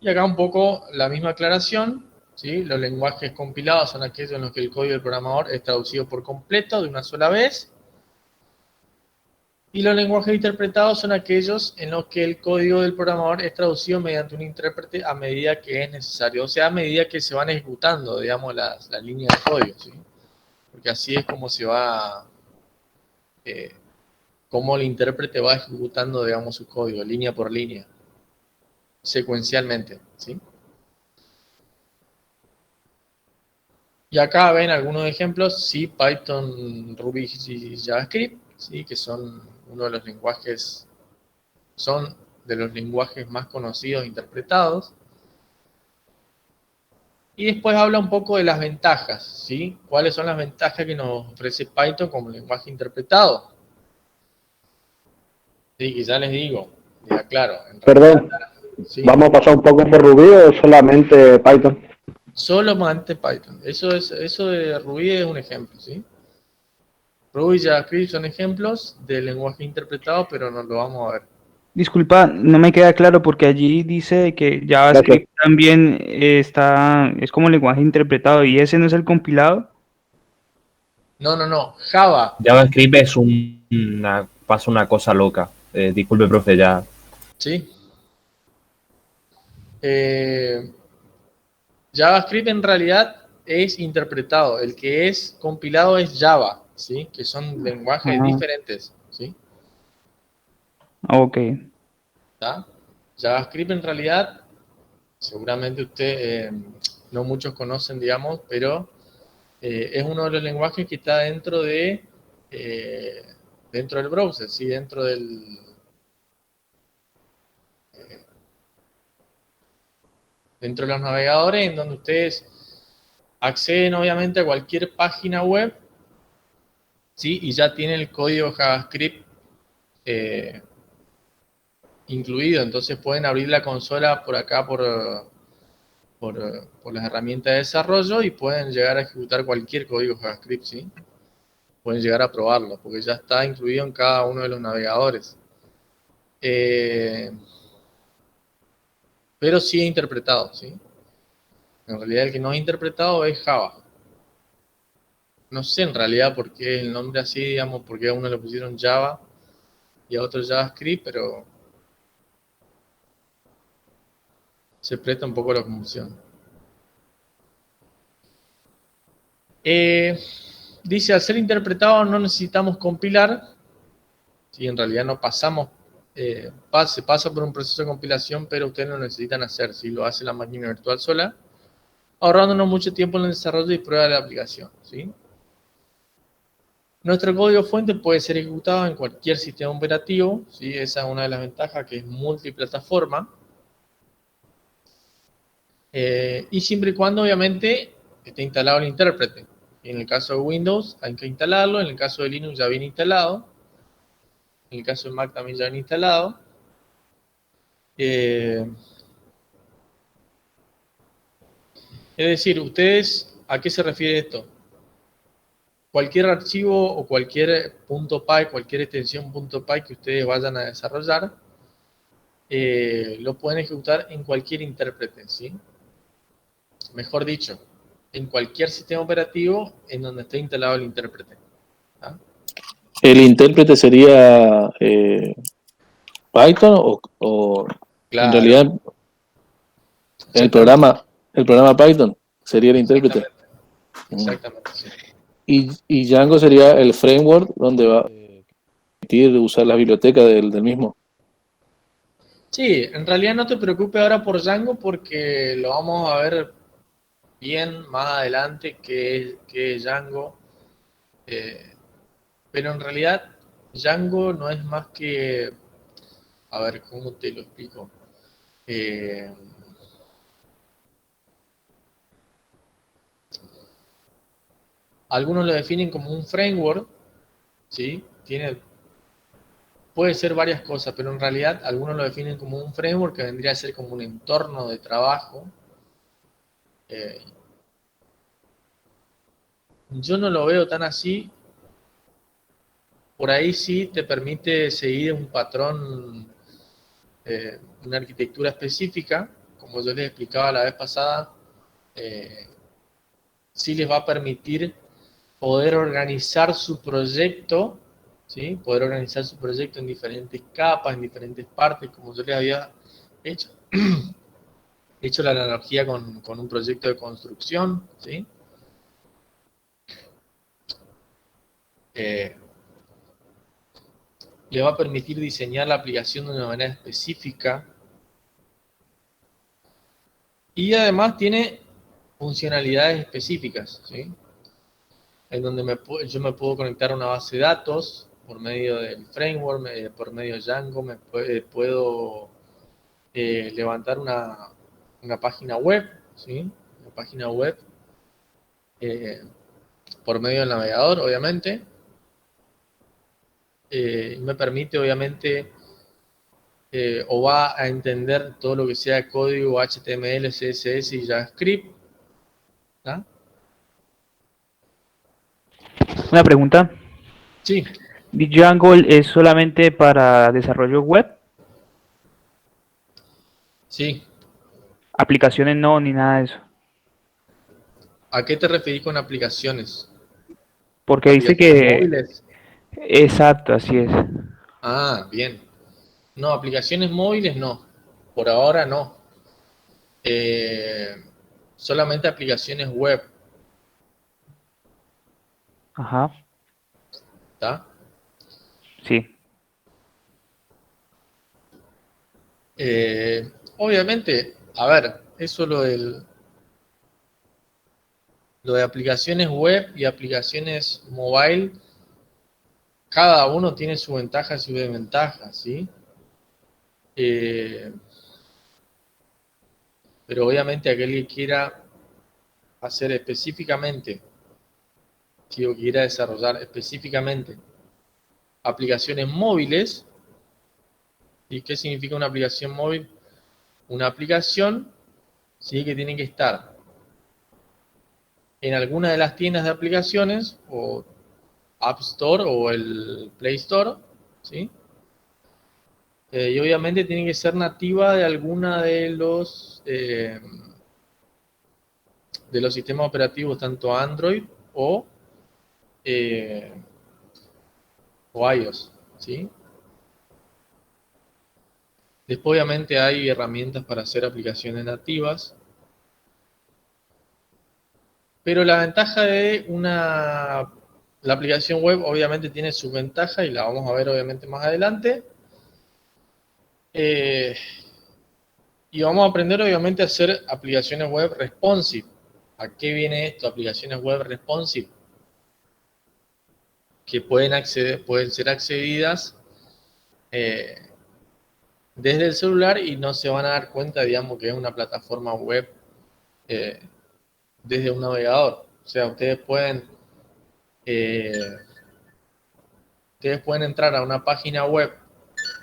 Y acá un poco la misma aclaración, ¿sí? Los lenguajes compilados son aquellos en los que el código del programador es traducido por completo de una sola vez. Y los lenguajes interpretados son aquellos en los que el código del programador es traducido mediante un intérprete a medida que es necesario. O sea, a medida que se van ejecutando, digamos, las líneas de código, ¿sí? Porque así es como se va, como el intérprete va ejecutando, digamos, su código, línea por línea, secuencialmente, ¿sí? Y acá ven algunos ejemplos, sí, Python, Ruby y JavaScript, ¿sí? Que son uno de los lenguajes, son de los lenguajes más conocidos e interpretados. Y después habla un poco de las ventajas, ¿sí? ¿Cuáles son las ventajas que nos ofrece Python como lenguaje interpretado? Sí, que ya les digo, ya claro. Perdón, sí, ¿vamos a pasar un poco por Ruby o solamente Python? solamente Python. Eso de Ruby es un ejemplo, ¿sí? Ruby y JavaScript son ejemplos de lenguaje interpretado, pero no lo vamos a ver. Disculpa, no me queda claro porque allí dice que JavaScript también es como lenguaje interpretado y ese no es el compilado. No. Java. JavaScript pasa una cosa loca. Disculpe, profe, ya. Sí. JavaScript en realidad es interpretado. El que es compilado es Java, ¿sí? Que son lenguajes diferentes, ¿sí? Ok. ¿Tá? JavaScript en realidad, seguramente usted, no muchos conocen, digamos, pero es uno de los lenguajes que está dentro del browser, ¿sí? Dentro de los navegadores, en donde ustedes acceden obviamente a cualquier página web, ¿sí? Y ya tienen el código JavaScript incluido, entonces pueden abrir la consola por acá por las herramientas de desarrollo y pueden llegar a ejecutar cualquier código JavaScript, ¿sí? Pueden llegar a probarlo, porque ya está incluido en cada uno de los navegadores. Pero sí es interpretado, ¿sí? En realidad el que no es interpretado es Java. No sé en realidad por qué el nombre así, digamos, porque a uno le pusieron Java y a otro JavaScript, pero se presta un poco a la confusión. Dice, al ser interpretado no necesitamos compilar, ¿sí? En realidad no pasamos, se pasa por un proceso de compilación, pero ustedes no necesitan hacer, ¿sí? Lo hace la máquina virtual sola, ahorrándonos mucho tiempo en el desarrollo y prueba de la aplicación, ¿sí? Nuestro código fuente puede ser ejecutado en cualquier sistema operativo, ¿sí? Esa es una de las ventajas, que es multiplataforma. Y siempre y cuando, obviamente, esté instalado el intérprete. En el caso de Windows hay que instalarlo, en el caso de Linux ya viene instalado, en el caso de Mac también ya viene instalado. Es decir, ustedes, ¿a qué se refiere esto? Cualquier archivo o cualquier .py, cualquier extensión .py que ustedes vayan a desarrollar, lo pueden ejecutar en cualquier intérprete, ¿sí? Mejor dicho, en cualquier sistema operativo en donde esté instalado el intérprete. ¿Ah? ¿El intérprete sería Python o Claro. en realidad el programa Python sería el intérprete? Exactamente, sí. Y Django sería el framework donde va a permitir usar la biblioteca del mismo. Sí, en realidad no te preocupes ahora por Django porque lo vamos a ver bien más adelante que es Django. Pero en realidad Django no es más que, a ver, ¿cómo te lo explico? Algunos lo definen como un framework, ¿sí? Puede ser varias cosas, pero en realidad algunos lo definen como un framework que vendría a ser como un entorno de trabajo. Yo no lo veo tan así. Por ahí sí te permite seguir un patrón, una arquitectura específica, como yo les explicaba la vez pasada, sí les va a permitir poder organizar su proyecto, ¿sí? Poder organizar su proyecto en diferentes capas, en diferentes partes, como yo les había hecho, hecho la analogía con un proyecto de construcción, ¿sí? Le va a permitir diseñar la aplicación de una manera específica y además tiene funcionalidades específicas, ¿sí? En donde yo me puedo conectar a una base de datos por medio del framework, por medio de Django, puedo levantar una página web, ¿sí? Una página web por medio del navegador, obviamente. Me permite, obviamente, o va a entender todo lo que sea código HTML, CSS y JavaScript. ¿Ah? Una pregunta. Sí. ¿Django es solamente para desarrollo web? Sí. Aplicaciones no, ni nada de eso. ¿A qué te referís con aplicaciones? Porque dice ¿Aplicaciones que... móviles? Exacto, así es. Ah, bien. No, aplicaciones móviles no. Por ahora no. Solamente aplicaciones web. Ajá. ¿Está? Sí. Obviamente, a ver, eso lo de aplicaciones web y aplicaciones mobile, cada uno tiene su ventaja y su desventaja, ¿sí? Pero obviamente aquel que quiera hacer específicamente, que quiera desarrollar específicamente aplicaciones móviles, ¿y qué significa una aplicación móvil? Una aplicación, ¿sí? Que tiene que estar en alguna de las tiendas de aplicaciones, o App Store o el Play Store, ¿sí? Y obviamente tiene que ser nativa de alguna de los sistemas operativos, tanto Android o iOS, ¿sí? Después obviamente hay herramientas para hacer aplicaciones nativas, pero la ventaja de la aplicación web obviamente tiene sus ventajas y la vamos a ver obviamente más adelante. Y vamos a aprender obviamente a hacer aplicaciones web responsive. ¿A qué viene esto? Aplicaciones web responsive, que pueden ser accedidas desde el celular y no se van a dar cuenta, digamos, que es una plataforma web desde un navegador. O sea, ustedes pueden entrar a una página web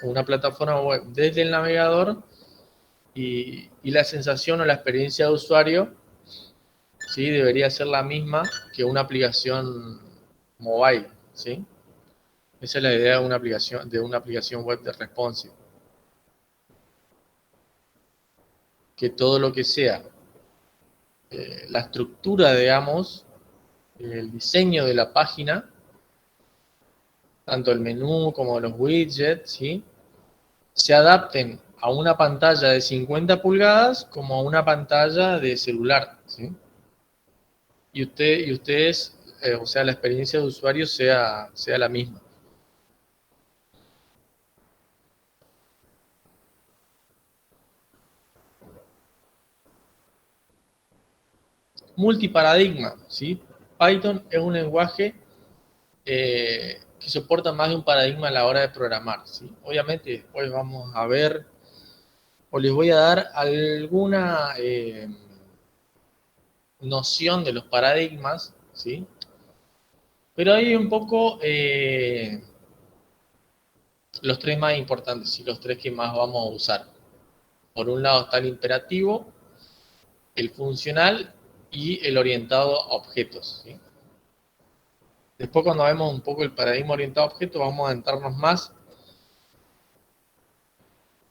o una plataforma web desde el navegador y la sensación o la experiencia de usuario, ¿sí? Debería ser la misma que una aplicación mobile, ¿sí? Esa es la idea de una aplicación web de responsive. Que todo lo que sea la estructura, digamos, el diseño de la página, tanto el menú como los widgets, ¿sí? Se adapten a una pantalla de 50 pulgadas como a una pantalla de celular, ¿sí? Y ustedes, o sea, la experiencia de usuario sea la misma. Multiparadigma, ¿sí? Python es un lenguaje que soporta más de un paradigma a la hora de programar, ¿sí? Obviamente después vamos a ver, o les voy a dar alguna noción de los paradigmas, ¿sí? Pero hay un poco los tres más importantes y los tres que más vamos a usar. Por un lado está el imperativo, el funcional y el orientado a objetos, ¿sí? Después, cuando vemos un poco el paradigma orientado a objetos, vamos a adentrarnos más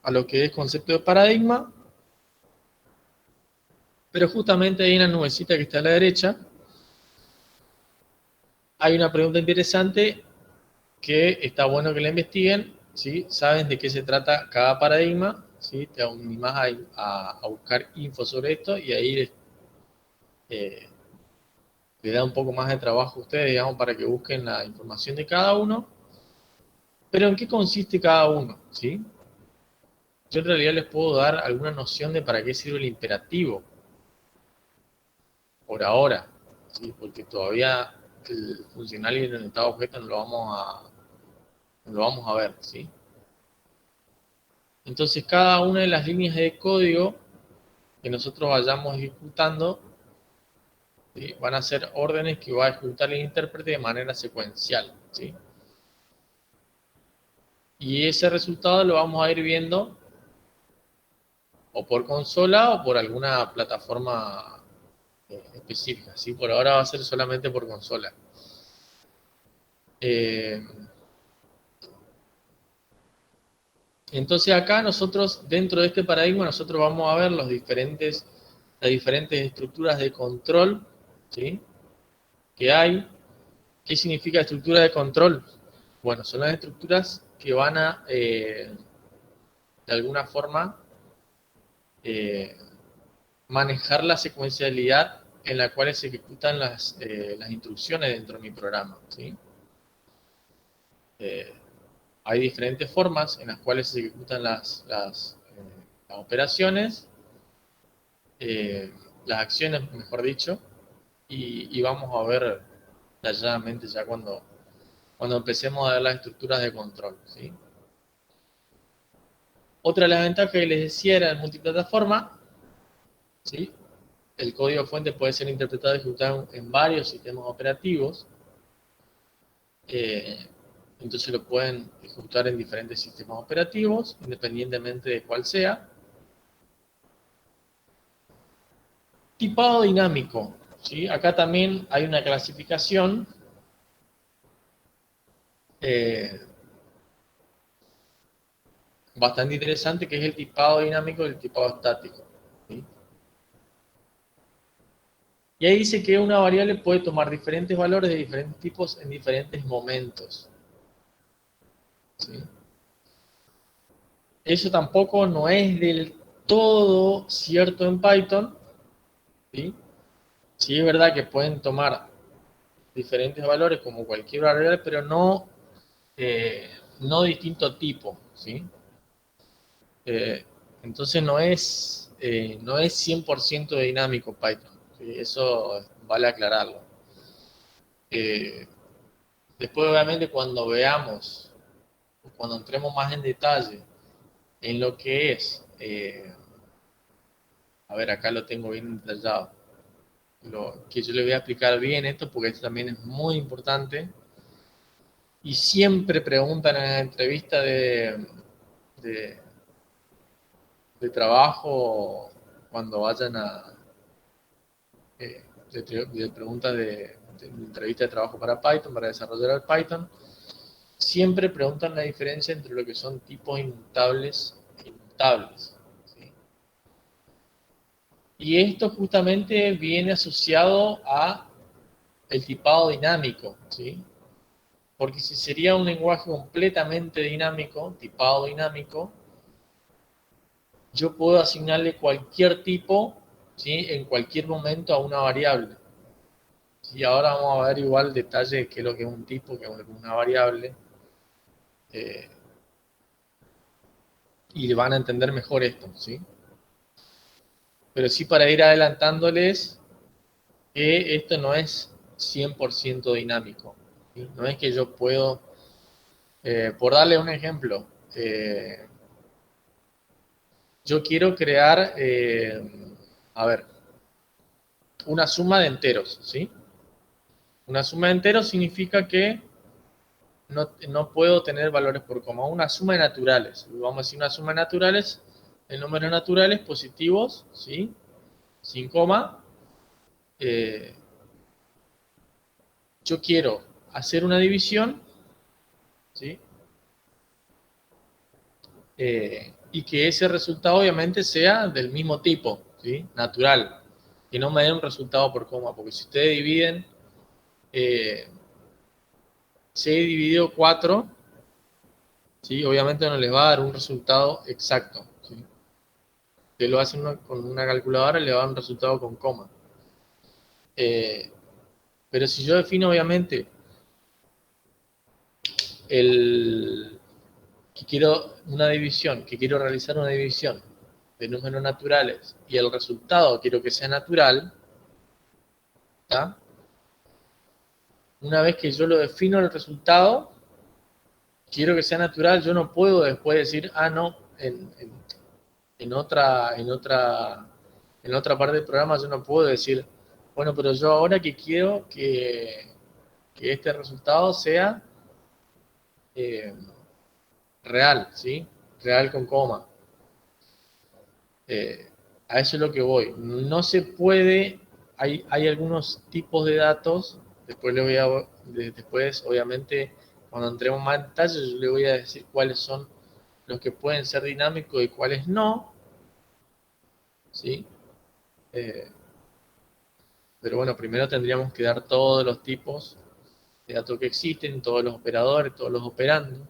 a lo que es concepto de paradigma. Pero justamente ahí en la nubecita que está a la derecha, hay una pregunta interesante que está bueno que la investiguen, ¿sí? Saben de qué se trata cada paradigma, ¿sí? Te animás a buscar info sobre esto y ahí eh, le da un poco más de trabajo a ustedes, digamos, para que busquen la información de cada uno. Pero ¿en qué consiste cada uno? ¿Sí? Yo en realidad les puedo dar alguna noción de para qué sirve el imperativo, por ahora, ¿sí? Porque todavía el funcional y el orientado a objetos no lo vamos a ver, ¿sí? Entonces, cada una de las líneas de código que nosotros vayamos ejecutando, ¿sí? Van a ser órdenes que va a ejecutar el intérprete de manera secuencial, ¿sí? Y ese resultado lo vamos a ir viendo o por consola o por alguna plataforma específica, ¿sí? Por ahora va a ser solamente por consola. Entonces acá nosotros, dentro de este paradigma, nosotros vamos a ver las diferentes estructuras de control, ¿sí? Que hay. ¿Qué significa estructura de control? Bueno, son las estructuras que van a, de alguna forma, manejar la secuencialidad en la cual se ejecutan las instrucciones dentro de mi programa, ¿sí? Hay diferentes formas en las cuales se ejecutan las operaciones, las acciones, mejor dicho, y vamos a ver detalladamente ya cuando empecemos a ver las estructuras de control, ¿sí? Otra de las ventajas que les decía era el multiplataforma, ¿sí? El código fuente puede ser interpretado y ejecutado en varios sistemas operativos, entonces lo pueden ejecutar en diferentes sistemas operativos, independientemente de cuál sea. Tipado dinámico, ¿sí? Acá también hay una clasificación bastante interesante, que es el tipado dinámico y el tipado estático, ¿sí? Y ahí dice que una variable puede tomar diferentes valores de diferentes tipos en diferentes momentos, ¿sí? Eso tampoco no es del todo cierto en Python, ¿sí? Sí es verdad que pueden tomar diferentes valores como cualquier variable, pero no distinto tipo, ¿sí? Entonces no es 100% dinámico Python, ¿sí? Eso vale aclararlo. Después, obviamente, cuando veamos, cuando entremos más en detalle en lo que es, a ver, acá lo tengo bien detallado, que yo le voy a explicar bien esto, porque esto también es muy importante. Y siempre preguntan en la entrevista de, de trabajo, cuando vayan a de preguntas de entrevista de trabajo para Python, para desarrollar Python, siempre preguntan la diferencia entre lo que son tipos inmutables e inmutables. ¿Sí? Y esto justamente viene asociado a el tipado dinámico, ¿sí? Porque si sería un lenguaje completamente dinámico, tipado dinámico, yo puedo asignarle cualquier tipo, ¿sí? En cualquier momento a una variable. Y ahora vamos a ver igual detalle de qué es lo que es un tipo, qué es una variable. Y van a entender mejor esto, ¿sí? Pero sí, para ir adelantándoles que esto no es 100% dinámico, ¿sí? No es que yo puedo, por darle un ejemplo, yo quiero crear, a ver, una suma de enteros, ¿sí? Una suma de enteros significa que no puedo tener valores por coma. Una suma de naturales. Vamos a decir una suma de naturales, de números naturales positivos, ¿sí? Sin coma. Yo quiero hacer una división, ¿sí? Y que ese resultado obviamente sea del mismo tipo, ¿sí? Natural. Que no me dé un resultado por coma. Porque si ustedes dividen 6 dividido 4, ¿sí? Obviamente no les va a dar un resultado exacto, ¿sí? Si lo hacen con una calculadora, le va a dar un resultado con coma. Pero si yo defino obviamente que quiero una división, que quiero realizar una división de números naturales y el resultado quiero que sea natural, ¿tá? Una vez que yo lo defino el resultado, quiero que sea natural, yo no puedo después decir, no, en otra parte del programa yo no puedo decir, bueno, pero yo ahora que quiero que este resultado sea real, ¿sí? Real con coma. A eso es lo que voy. No se puede, hay algunos tipos de datos, después obviamente cuando entremos más en detalle yo le voy a decir cuáles son los que pueden ser dinámicos y cuáles no, ¿sí? Pero bueno, primero tendríamos que dar todos los tipos de datos que existen, todos los operadores, todos los operandos,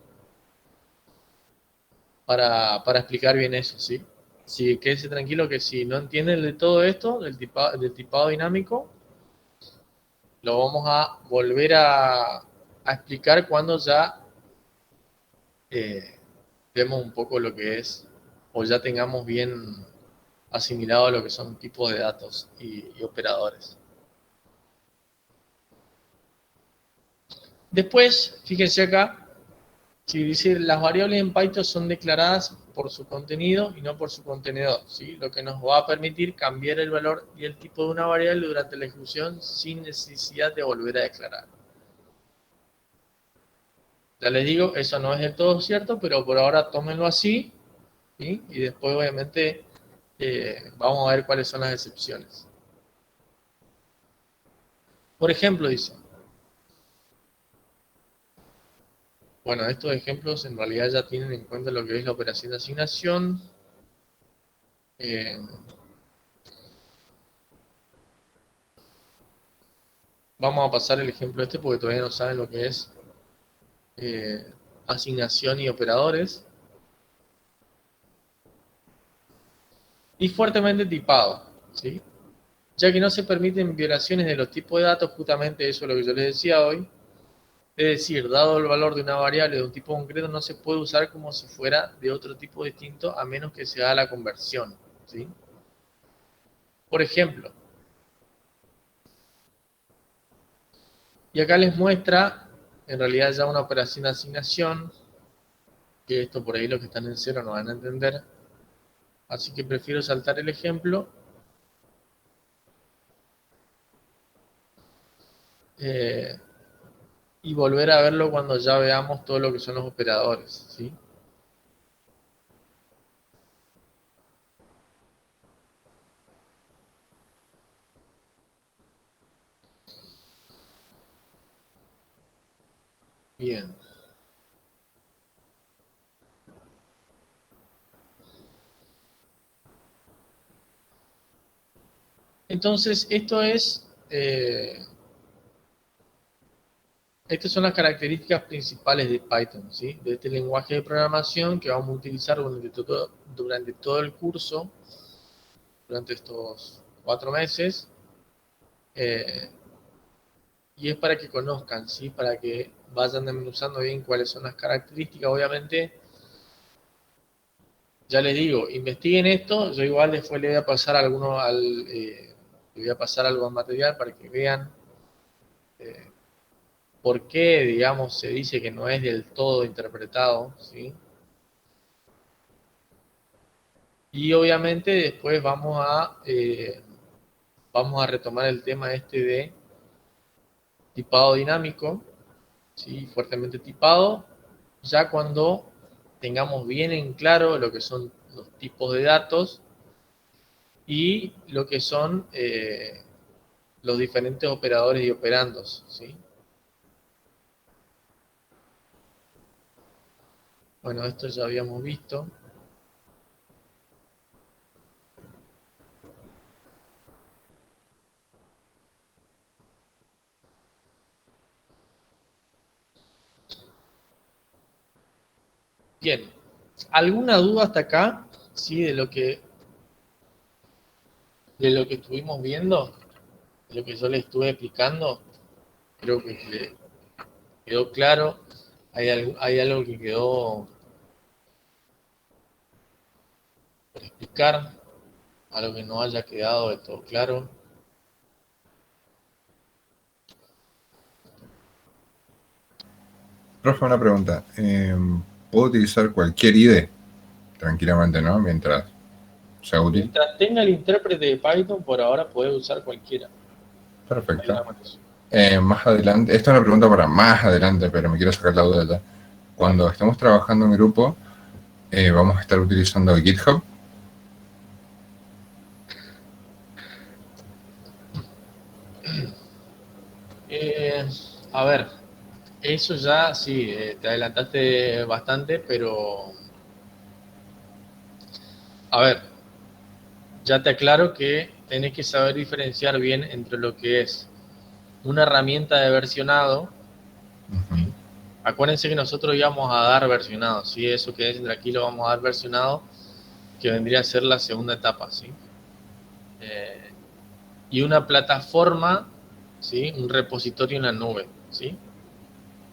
para explicar bien eso, ¿sí? Sí, quédese tranquilo que si no entienden de todo esto, del tipado dinámico, lo vamos a volver a explicar cuando ya vemos un poco lo que es, o ya tengamos bien asimilado lo que son tipos de datos y operadores. Después, fíjense acá, si dice las variables en Python son declaradas por su contenido y no por su contenedor, ¿sí? Lo que nos va a permitir cambiar el valor y el tipo de una variable durante la ejecución sin necesidad de volver a declarar. Ya les digo, eso no es del todo cierto, pero por ahora tómenlo así, ¿sí? Y después obviamente vamos a ver cuáles son las excepciones. Por ejemplo, dice, bueno, estos ejemplos en realidad ya tienen en cuenta lo que es la operación de asignación. Vamos a pasar el ejemplo este porque todavía no saben lo que es asignación y operadores. Y fuertemente tipado, ¿sí? Ya que no se permiten violaciones de los tipos de datos, justamente eso es lo que yo les decía hoy. Es decir, dado el valor de una variable de un tipo concreto, no se puede usar como si fuera de otro tipo distinto, a menos que se haga la conversión, ¿sí? Por ejemplo, y acá les muestra, en realidad ya una operación de asignación, que esto por ahí los que están en cero no van a entender, así que prefiero saltar el ejemplo. y volver a verlo cuando ya veamos todo lo que son los operadores, ¿sí? Bien. Entonces, estas son las características principales de Python, ¿sí? De este lenguaje de programación que vamos a utilizar durante todo el curso, durante estos 4 meses. Y es para que conozcan, ¿sí? Para que vayan desmenuzando bien cuáles son las características. Obviamente, ya les digo, investiguen esto. Yo igual después le voy a pasar le voy a pasar algo al material para que vean por qué, digamos, se dice que no es del todo interpretado, ¿sí? Y obviamente después vamos a retomar el tema este de tipado dinámico, ¿sí? Fuertemente tipado, ya cuando tengamos bien en claro lo que son los tipos de datos y lo que son los diferentes operadores y operandos, ¿sí? Bueno, esto ya habíamos visto. Bien, ¿alguna duda hasta acá? ¿Sí? De lo que estuvimos viendo, de lo que yo les estuve explicando. Creo que le quedó claro. ¿Hay algo que quedó por explicar? ¿Algo que no haya quedado de todo claro? Profe, una pregunta. ¿Puedo utilizar cualquier IDE tranquilamente, no? Mientras sea útil. Mientras tenga el intérprete de Python, por ahora puede usar cualquiera. Perfecto. Más adelante, esta es una pregunta para más adelante, pero me quiero sacar la duda ya. Cuando estemos trabajando en grupo, ¿vamos a estar utilizando GitHub? A ver, eso ya sí, te adelantaste bastante, pero a ver, ya te aclaro que tenés que saber diferenciar bien entre lo que es una herramienta de versionado. Uh-huh. Acuérdense que nosotros íbamos a dar versionado, ¿sí? Eso que es, aquí lo vamos a dar versionado, que vendría a ser la segunda etapa, ¿sí? Y una plataforma, ¿sí? Un repositorio en la nube, ¿sí?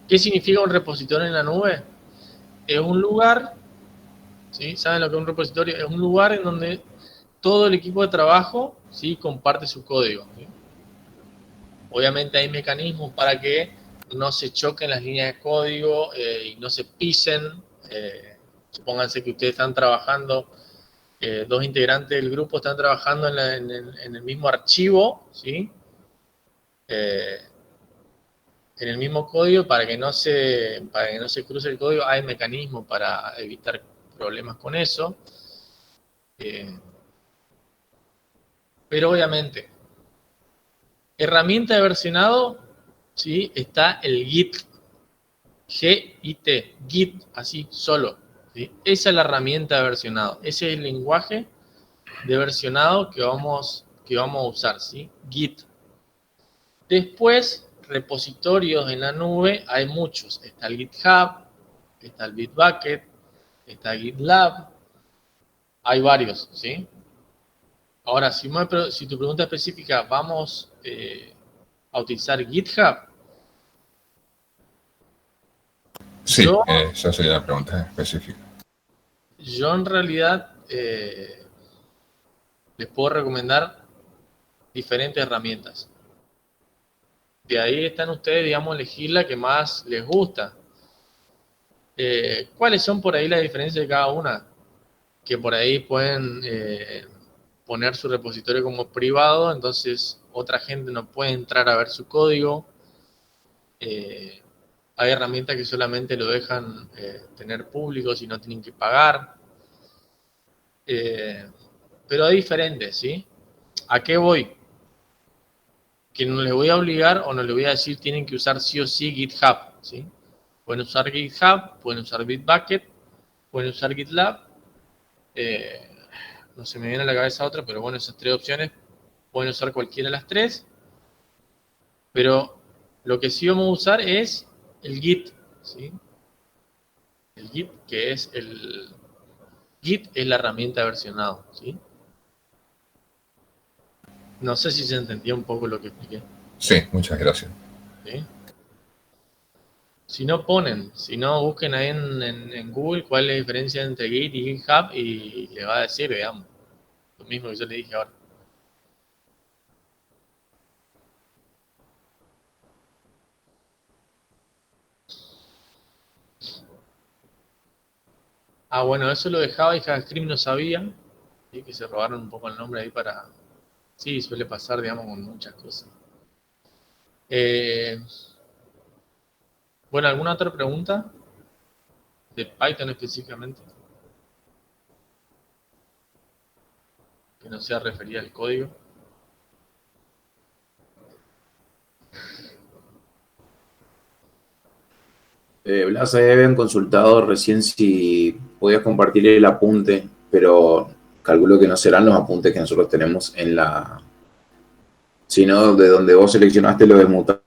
¿Qué significa un repositorio en la nube? Es un lugar, ¿sí? ¿Saben lo que es un repositorio? Es un lugar en donde todo el equipo de trabajo, ¿sí? Comparte su código, ¿sí? Obviamente hay mecanismos para que no se choquen las líneas de código y no se pisen. Supónganse que ustedes están trabajando, 2 integrantes del grupo están trabajando en el mismo archivo, ¿sí? En el mismo código, para que no se cruce el código. Hay mecanismos para evitar problemas con eso. Pero obviamente, herramienta de versionado, ¿sí? Está el Git. G-I-T, Git, así, solo, ¿sí? Esa es la herramienta de versionado. Ese es el lenguaje de versionado que vamos a usar, ¿sí? Git. Después, repositorios en la nube, hay muchos. Está el GitHub, está el Bitbucket, está GitLab. Hay varios, ¿sí? Ahora, si tu pregunta específica, ¿vamos a utilizar GitHub? Sí, esa sería la pregunta específica. Yo en realidad les puedo recomendar diferentes herramientas. De ahí están ustedes, digamos, elegir la que más les gusta. ¿Cuáles son por ahí las diferencias de cada una? Que por ahí pueden poner su repositorio como privado, entonces otra gente no puede entrar a ver su código. Hay herramientas que solamente lo dejan tener públicos y no tienen que pagar. Pero hay diferentes, ¿sí? ¿A qué voy? Que no les voy a obligar o no les voy a decir tienen que usar sí o sí GitHub, ¿sí? Pueden usar GitHub, pueden usar Bitbucket, pueden usar GitLab. No se me viene a la cabeza otra, pero bueno, esas tres opciones pueden usar cualquiera de las tres. Pero lo que sí vamos a usar es el Git, ¿sí? El Git, que es el Git es la herramienta de versionado, ¿sí? No sé si se entendió un poco lo que expliqué. Sí, muchas gracias. ¿Sí? Si no busquen ahí en Google cuál es la diferencia entre Git y GitHub y le va a decir, digamos, lo mismo que yo le dije ahora. Bueno, eso lo de Java y JavaScript no sabía, ¿sí? Que se robaron un poco el nombre ahí para... Sí, suele pasar, digamos, con muchas cosas. Bueno, ¿alguna otra pregunta? De Python específicamente. Que no sea referida al código. Blas, ahí habían consultado recién si podías compartir el apunte, pero calculo que no serán los apuntes que nosotros tenemos en la... sino de donde vos seleccionaste los mutables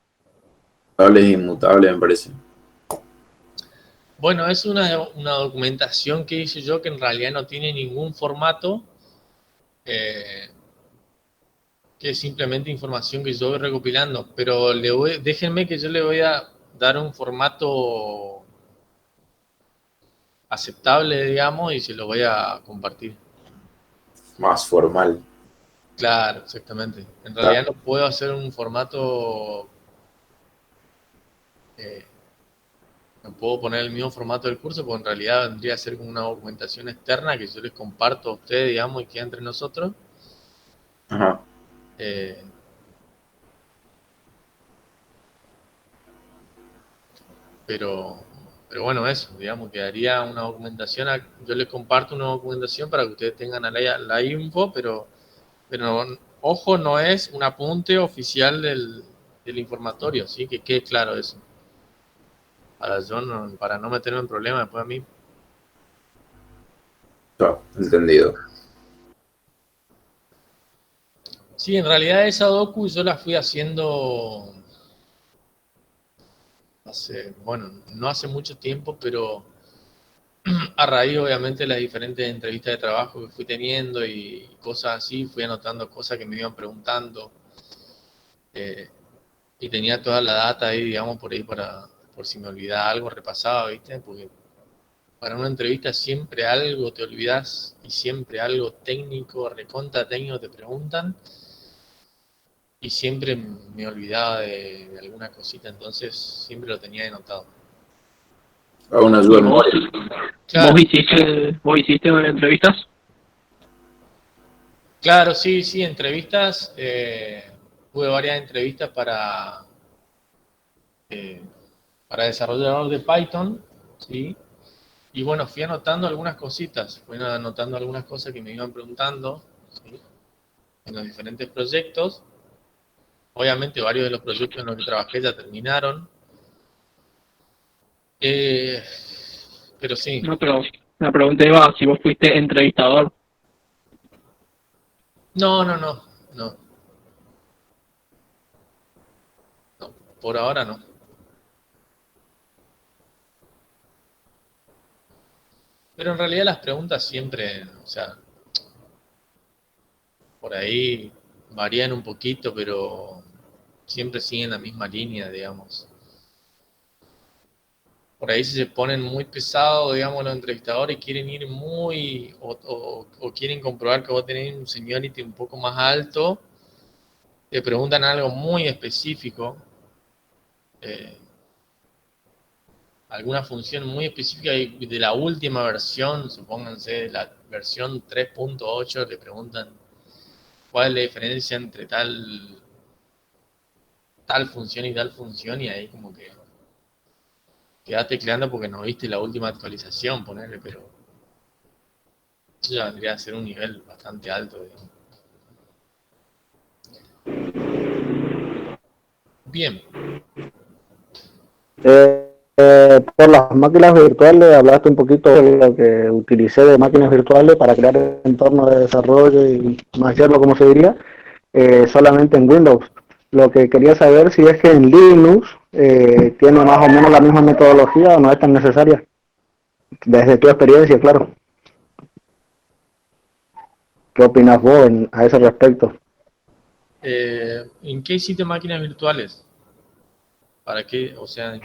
e inmutables, me parece. Bueno, es una documentación que hice yo que en realidad no tiene ningún formato, que es simplemente información que yo voy recopilando, pero déjenme que yo le voy a dar un formato aceptable, digamos, y se lo voy a compartir. Más formal. Claro, exactamente. En realidad no puedo hacer un formato... no puedo poner el mismo formato del curso, porque en realidad vendría a ser como una documentación externa que yo les comparto a ustedes, digamos, y queda entre nosotros. Ajá. Pero bueno, eso, digamos, quedaría una documentación, yo les comparto una documentación para que ustedes tengan la info, pero ojo, no es un apunte oficial del informatorio, ¿sí? Que quede claro eso. Para no meterme en problemas después a mí. Entendido. Sí, en realidad esa docu yo la fui haciendo no hace mucho tiempo, pero a raíz obviamente de las diferentes entrevistas de trabajo que fui teniendo y cosas así, fui anotando cosas que me iban preguntando, y tenía toda la data ahí, digamos, por ahí por si me olvidaba algo, repasaba, ¿viste? Porque para una entrevista siempre algo te olvidas y siempre algo técnico, recontra técnico te preguntan, y siempre me olvidaba de alguna cosita, entonces siempre lo tenía anotado. Una ayuda en memoria. Claro. ¿Vos hiciste entrevistas? Claro, sí, entrevistas. Tuve varias entrevistas para desarrollador de Python, ¿sí? Y bueno, fui anotando algunas cositas, que me iban preguntando, ¿sí? En los diferentes proyectos. Obviamente varios de los proyectos en los que trabajé ya terminaron. Pero sí. No, pero la pregunta iba si vos fuiste entrevistador. No. Por ahora no. Pero en realidad las preguntas siempre, o sea, por ahí varían un poquito, pero siempre siguen la misma línea, digamos. Por ahí si se ponen muy pesados, digamos, los entrevistadores y quieren ir o quieren comprobar que vos tenés un seniority un poco más alto, te preguntan algo muy específico, alguna función muy específica de la última versión, supónganse de la versión 3.8, le preguntan cuál es la diferencia entre tal tal función y ahí como que quedás tecleando porque no viste la última actualización, ponerle, pero eso ya vendría a ser un nivel bastante alto. Bien. Por las máquinas virtuales, hablaste un poquito de lo que utilicé de máquinas virtuales para crear entornos de desarrollo y hacerlo como se diría, solamente en Windows. Lo que quería saber si es que en Linux tiene más o menos la misma metodología o no es tan necesaria, desde tu experiencia, claro. ¿Qué opinas vos a ese respecto? ¿En qué hiciste máquinas virtuales? ¿Para qué? O sea,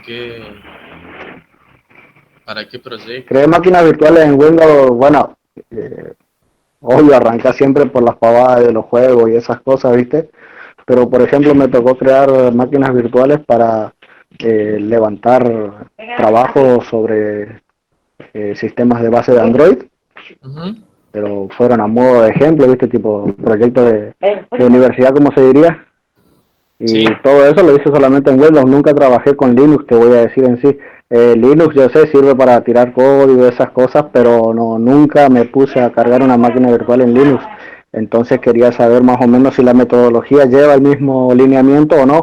¿para qué Creé proyecto? máquinas virtuales en Windows, bueno, eh, obvio, arranca siempre por las pavadas de los juegos y esas cosas, ¿viste? Pero, por ejemplo, me tocó crear máquinas virtuales para levantar trabajos sobre sistemas de base de Android, Ujú. pero fueron a modo de ejemplo, ¿viste? Tipo proyecto de universidad, como se diría. Y Sí, todo eso lo hice solamente en Windows, nunca trabajé con Linux, te voy a decir en sí. Linux, yo sé, sirve para tirar código y esas cosas, pero no, nunca me puse a cargar una máquina virtual en Linux. Entonces quería saber más o menos si la metodología lleva el mismo lineamiento o no.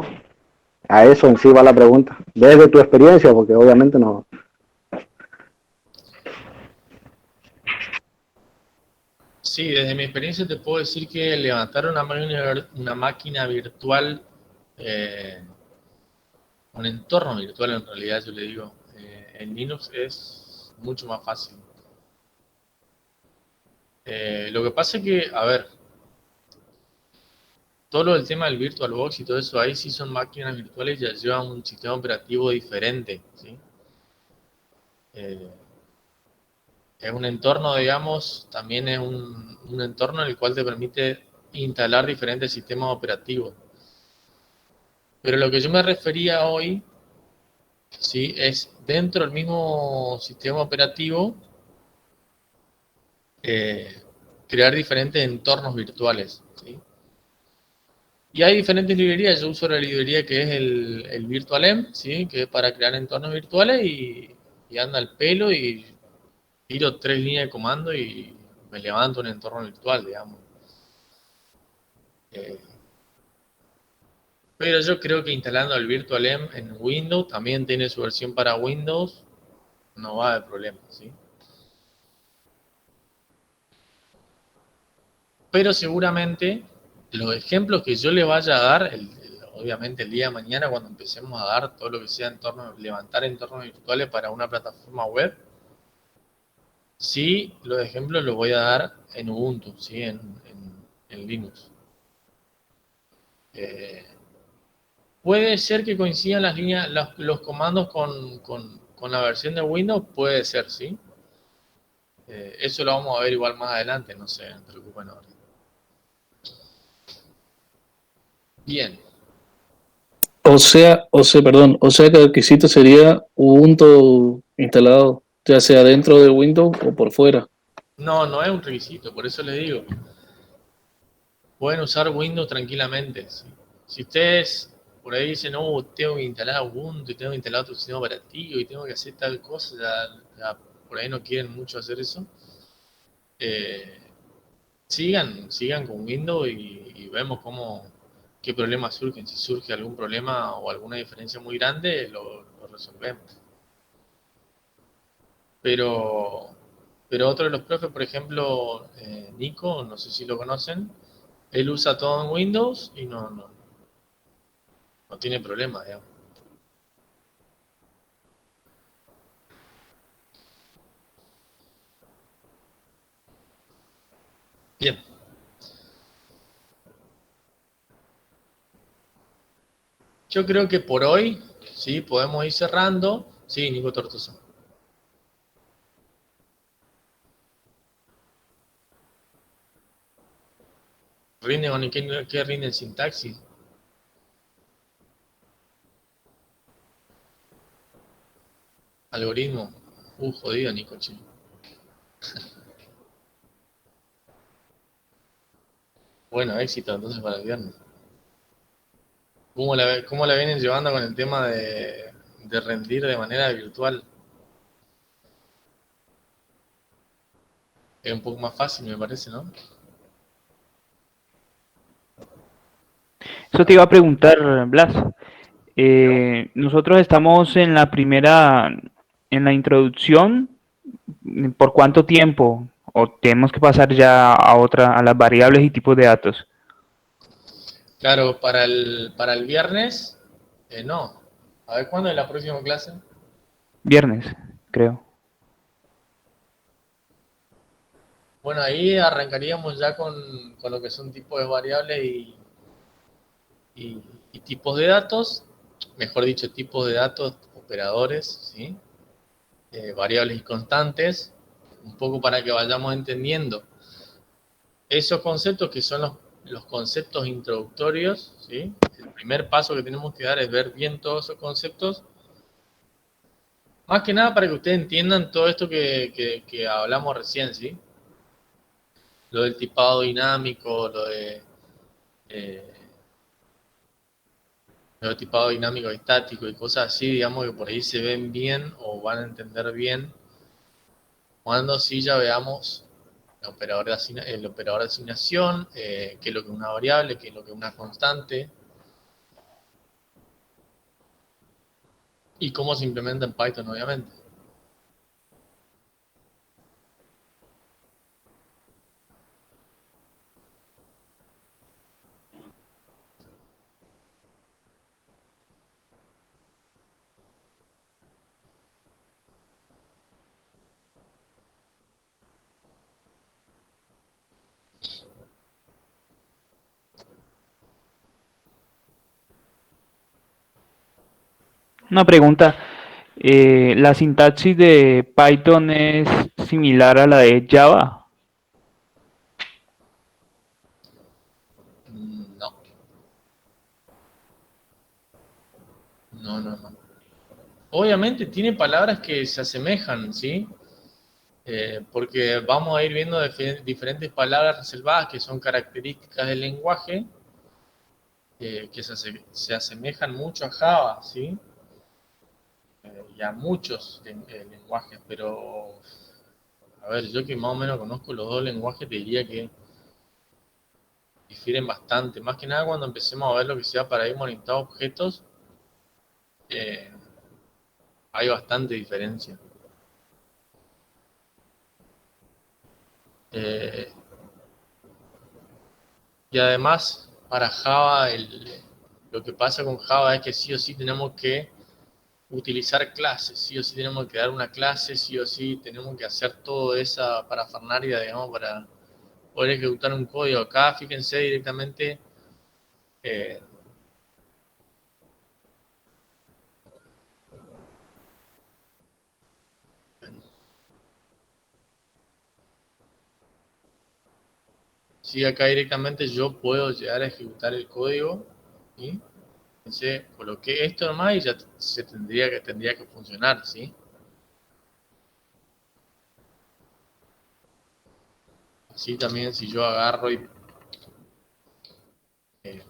A eso en sí va la pregunta. Desde tu experiencia, porque obviamente no. sí, desde mi experiencia te puedo decir que levantar una máquina virtual, un entorno virtual en realidad, yo le digo, en Linux es mucho más fácil. Lo que pasa es que, a ver, todo lo del tema del VirtualBox y todo eso, ahí sí son máquinas virtuales y ya llevan un sistema operativo diferente, ¿sí? Eh, es un entorno, digamos, también es un entorno en el cual te permite instalar diferentes sistemas operativos. Pero lo que yo me refería hoy, ¿sí? Es dentro del mismo sistema operativo, eh, crear diferentes entornos virtuales, ¿sí? Y hay diferentes librerías. Yo uso la librería que es el VirtualEnv, ¿sí? Que es para crear entornos virtuales y anda al pelo y tiro 3 líneas de comando y me levanto un entorno virtual, digamos. Eh, pero yo creo que instalando el VirtualEnv en Windows, también tiene su versión para Windows, no va a haber problema, ¿sí? Pero seguramente los ejemplos que yo le vaya a dar, obviamente el día de mañana cuando empecemos a dar todo lo que sea levantar entornos virtuales para una plataforma web, sí, los ejemplos los voy a dar en Ubuntu, ¿sí? En Linux. Eh, puede ser que coincidan las líneas, los comandos con la versión de Windows, puede ser, ¿sí? Eso lo vamos a ver igual más adelante, no se preocupen ahora. Bien, O sea que el requisito sería Ubuntu instalado, ya sea dentro de Windows o por fuera. no, no es un requisito, por eso les digo. Pueden usar Windows tranquilamente. ¿Sí? Si ustedes por ahí dicen, no, tengo que instalar Ubuntu, tengo que instalar otro sistema operativo y tengo que hacer tal cosa, ya por ahí no quieren mucho hacer eso, eh, sigan con Windows y vemos qué problemas surgen. Si surge algún problema o alguna diferencia muy grande, lo resolvemos. Pero, pero otro de los profes, por ejemplo, Nico, no sé si lo conocen, él usa todo en Windows y no tiene problema, digamos. Bien, yo creo que por hoy, sí, podemos ir cerrando. Sí, Nico Tortosa. Rinde con qué rinde en sintaxis. Algoritmo. Jodido, Nico, che. Bueno, éxito entonces para el viernes. cómo la vienen llevando con el tema de rendir de manera virtual? Es un poco más fácil, me parece, ¿no? Eso te iba a preguntar, Blas. Nosotros estamos en la primera, en la introducción. ¿Por cuánto tiempo? ¿O tenemos que pasar ya a las variables y tipos de datos? Claro, para el viernes, no. A ver, ¿cuándo es la próxima clase? Viernes, creo. Bueno, ahí arrancaríamos ya con lo que son tipos de variables y tipos de datos, mejor dicho, tipos de datos, operadores, ¿sí? Variables y constantes, un poco para que vayamos entendiendo esos conceptos que son los conceptos introductorios, ¿sí? El primer paso que tenemos que dar es ver bien todos esos conceptos, más que nada para que ustedes entiendan todo esto que hablamos recién, ¿sí? Lo del tipado dinámico, lo del tipado dinámico y estático y cosas así, digamos que por ahí se ven bien o van a entender bien cuando sí ya veamos el operador de asignación, qué es lo que es una variable, qué es lo que es una constante y cómo se implementa en Python, obviamente. Una pregunta. ¿La sintaxis de Python es similar a la de Java? No, no. Obviamente tiene palabras que se asemejan, ¿sí? Porque vamos a ir viendo diferentes palabras reservadas que son características del lenguaje, que se asemejan mucho a Java, ¿sí? Y a muchos lenguajes, pero a ver, yo que más o menos conozco los dos lenguajes, te diría que difieren bastante. Más que nada cuando empecemos a ver lo que sea paradigma orientado a objetos, eh, hay bastante diferencia. Eh, y además, para Java, lo que pasa con Java es que sí o sí tenemos que utilizar clases, sí o sí tenemos que dar una clase, sí o sí tenemos que hacer toda esa parafernalia, digamos, para poder ejecutar un código. Acá, fíjense directamente, eh, sí, acá directamente yo puedo llegar a ejecutar el código, ¿sí? Entonces, coloqué esto nomás y ya tendría que funcionar, ¿sí? Así también si yo agarro y eh,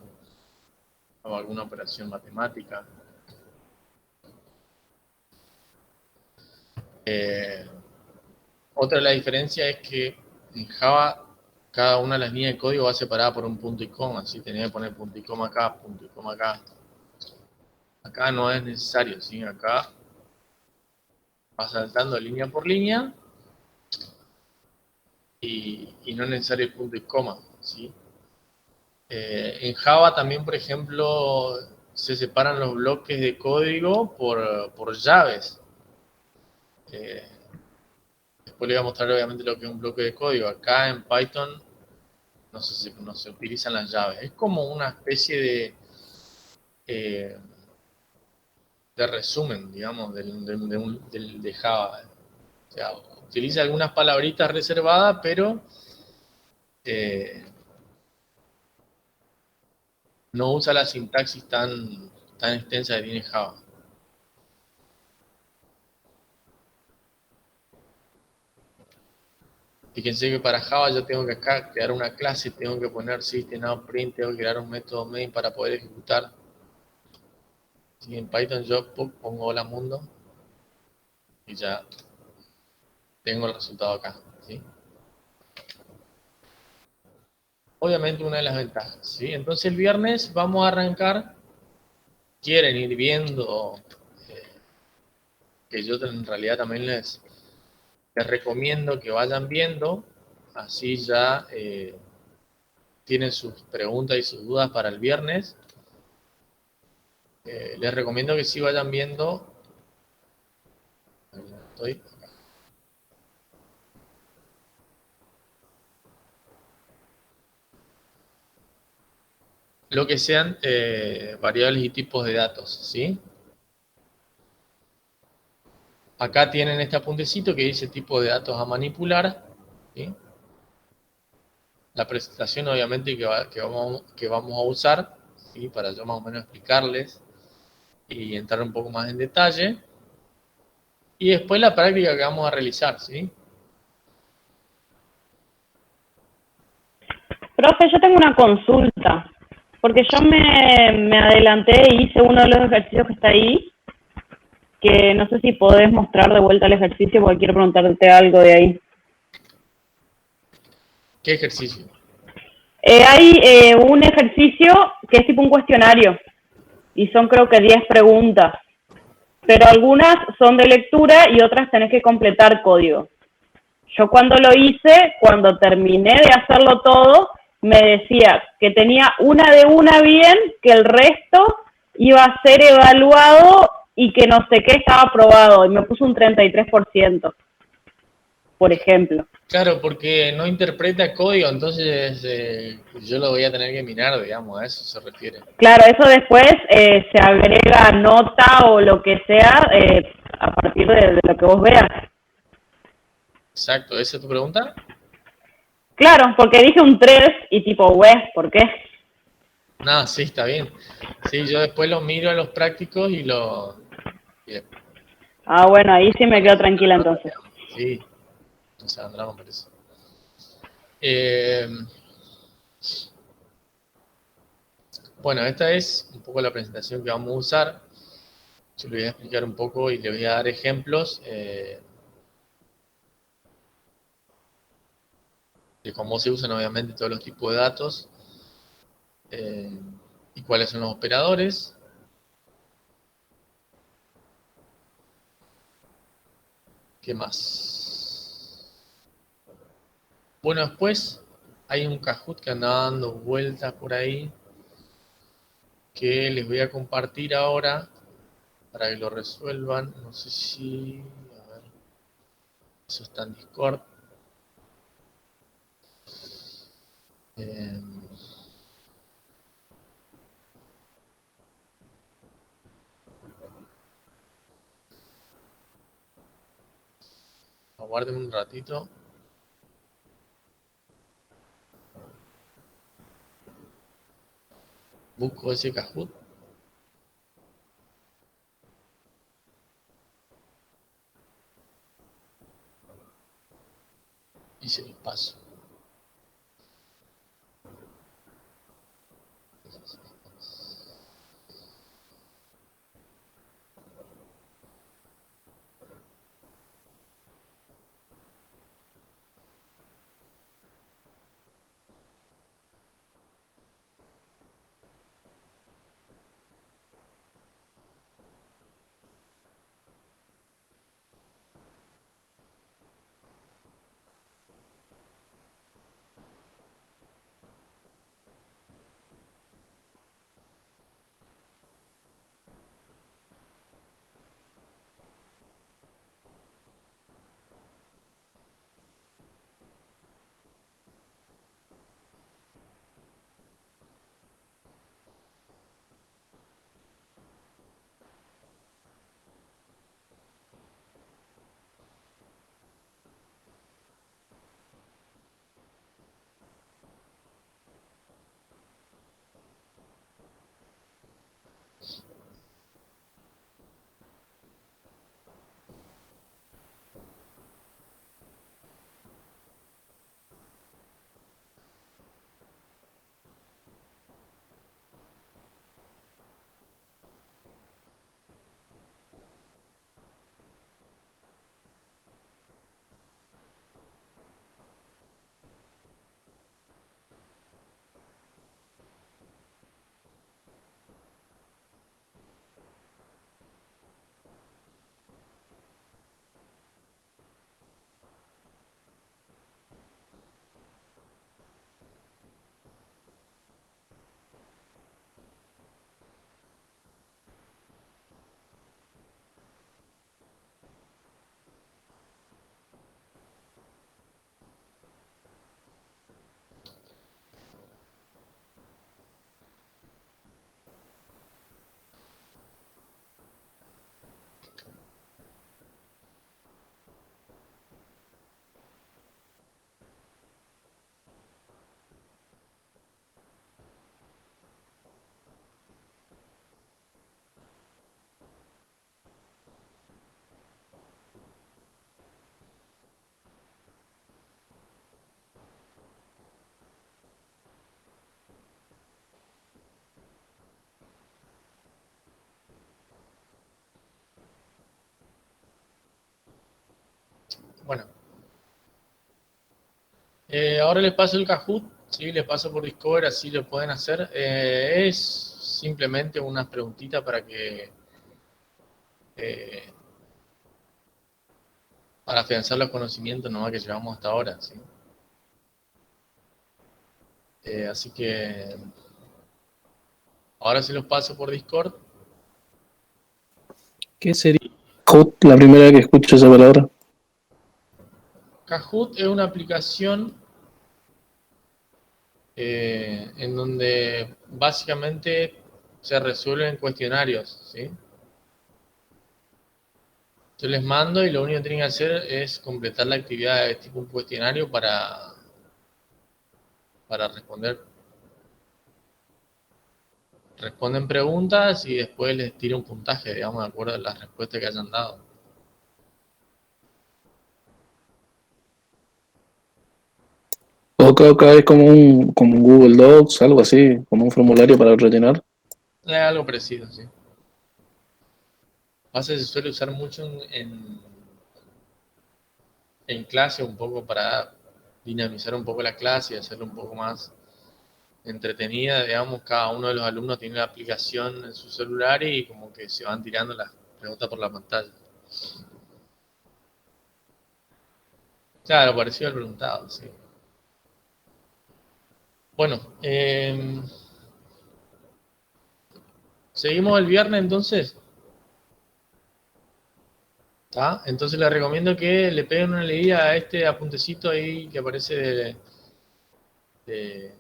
hago alguna operación matemática. Otra de las diferencias es que en Java cada una de las líneas de código va separada por un punto y coma, así tenía que poner punto y coma acá, punto y coma acá. Acá no es necesario, ¿sí? Acá va saltando línea por línea y no es necesario el punto y coma, ¿sí? En Java también, por ejemplo, se separan los bloques de código por llaves. Después le voy a mostrar obviamente lo que es un bloque de código. Acá en Python no se utilizan las llaves. Es como una especie eh, de resumen, digamos, de Java. O sea, utiliza algunas palabritas reservadas, pero no usa la sintaxis tan extensa que tiene Java. Fíjense que para Java yo tengo que acá crear una clase, tengo que poner system out print, tengo que crear un método main para poder ejecutar Si en Python yo pongo hola mundo y ya tengo el resultado acá, ¿sí? Obviamente una de las ventajas, ¿sí? Entonces el viernes vamos a arrancar. Quieren ir viendo, que yo en realidad también les recomiendo que vayan viendo, así ya tienen sus preguntas y sus dudas para el viernes. Les recomiendo que sí vayan viendo. Estoy. Lo que sean variables y tipos de datos, ¿sí? Acá tienen este apuntecito que dice tipo de datos a manipular, ¿sí? La presentación obviamente que vamos a usar, ¿sí? Para yo más o menos explicarles y entrar un poco más en detalle. Y después la práctica que vamos a realizar, ¿sí? Profe, yo tengo una consulta, porque yo me adelanté e hice uno de los ejercicios que está ahí, que no sé si podés mostrar de vuelta el ejercicio porque quiero preguntarte algo de ahí. ¿Qué ejercicio? Hay un ejercicio que es tipo un cuestionario y son creo que 10 preguntas, pero algunas son de lectura y otras tenés que completar código. Yo cuando lo hice, cuando terminé de hacerlo todo, me decía que tenía una de una bien, que el resto iba a ser evaluado y que no sé qué estaba aprobado. Y me puso un 33%, por ejemplo. Claro, porque no interpreta código, entonces yo lo voy a tener que mirar, digamos, a eso se refiere. Claro, eso después se agrega nota o lo que sea a partir de lo que vos veas. Exacto, ¿esa es tu pregunta? Claro, porque dije un 3 y tipo, ¿por qué? No, sí, está bien. Sí, yo después lo miro en los prácticos y lo... Ah, bueno, ahí sí me quedo tranquila entonces. Sí, no se drama por eso. Bueno, esta es un poco la presentación que vamos a usar. Yo le voy a explicar un poco y le voy a dar ejemplos de cómo se usan obviamente todos los tipos de datos y cuáles son los operadores. ¿Qué más? Bueno, después hay un Kahoot que anda dando vueltas por ahí que les voy a compartir ahora para que lo resuelvan. No sé si... A ver. Eso está en Discord. Aguarden un ratito. Busco ese Kahoot. Y se los paso. Bueno. Ahora les paso el Kahoot, ¿sí? Les paso por Discover, así lo pueden hacer. Es simplemente unas preguntitas para que... para afianzar los conocimientos nomás que llevamos hasta ahora, ¿sí? Así que... ahora se los paso por Discord. ¿Qué sería Kahoot? La primera vez que escucho esa palabra. Kahoot es una aplicación en donde básicamente se resuelven cuestionarios, ¿sí? Yo les mando y lo único que tienen que hacer es completar la actividad de tipo un cuestionario para responder. Responden preguntas y después les tira un puntaje, digamos, de acuerdo a las respuestas que hayan dado. Ok, es como un Google Docs, algo así, como un formulario para rellenar. Es algo parecido, sí. Pasa que se suele usar mucho en clase, un poco para dinamizar un poco la clase y hacerlo un poco más entretenida, digamos. Cada uno de los alumnos tiene la aplicación en su celular y como que se van tirando las preguntas por la pantalla. Claro, parecido al preguntado, sí. Bueno, seguimos el viernes entonces. ¿Tá? Entonces les recomiendo que le peguen una leída a este apuntecito ahí que aparece de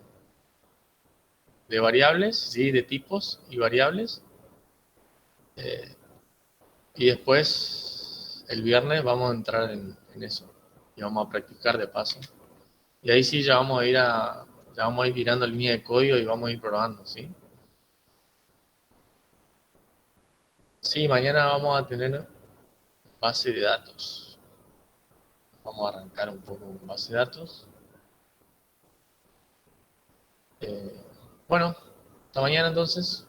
variables, ¿sí? De tipos y variables. Y después, el viernes, vamos a entrar en eso. Y vamos a practicar de paso. Y ahí sí ya vamos a ir tirando línea de código y vamos a ir probando, ¿sí? Sí, mañana vamos a tener base de datos. Vamos a arrancar un poco con base de datos. Bueno, hasta mañana entonces.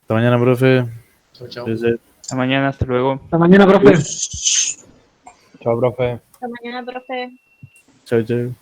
Hasta mañana, profe. Chau, chau. Hasta mañana, hasta luego. Hasta mañana, profe. Chao, profe. Hasta mañana, profe. Chau, chau.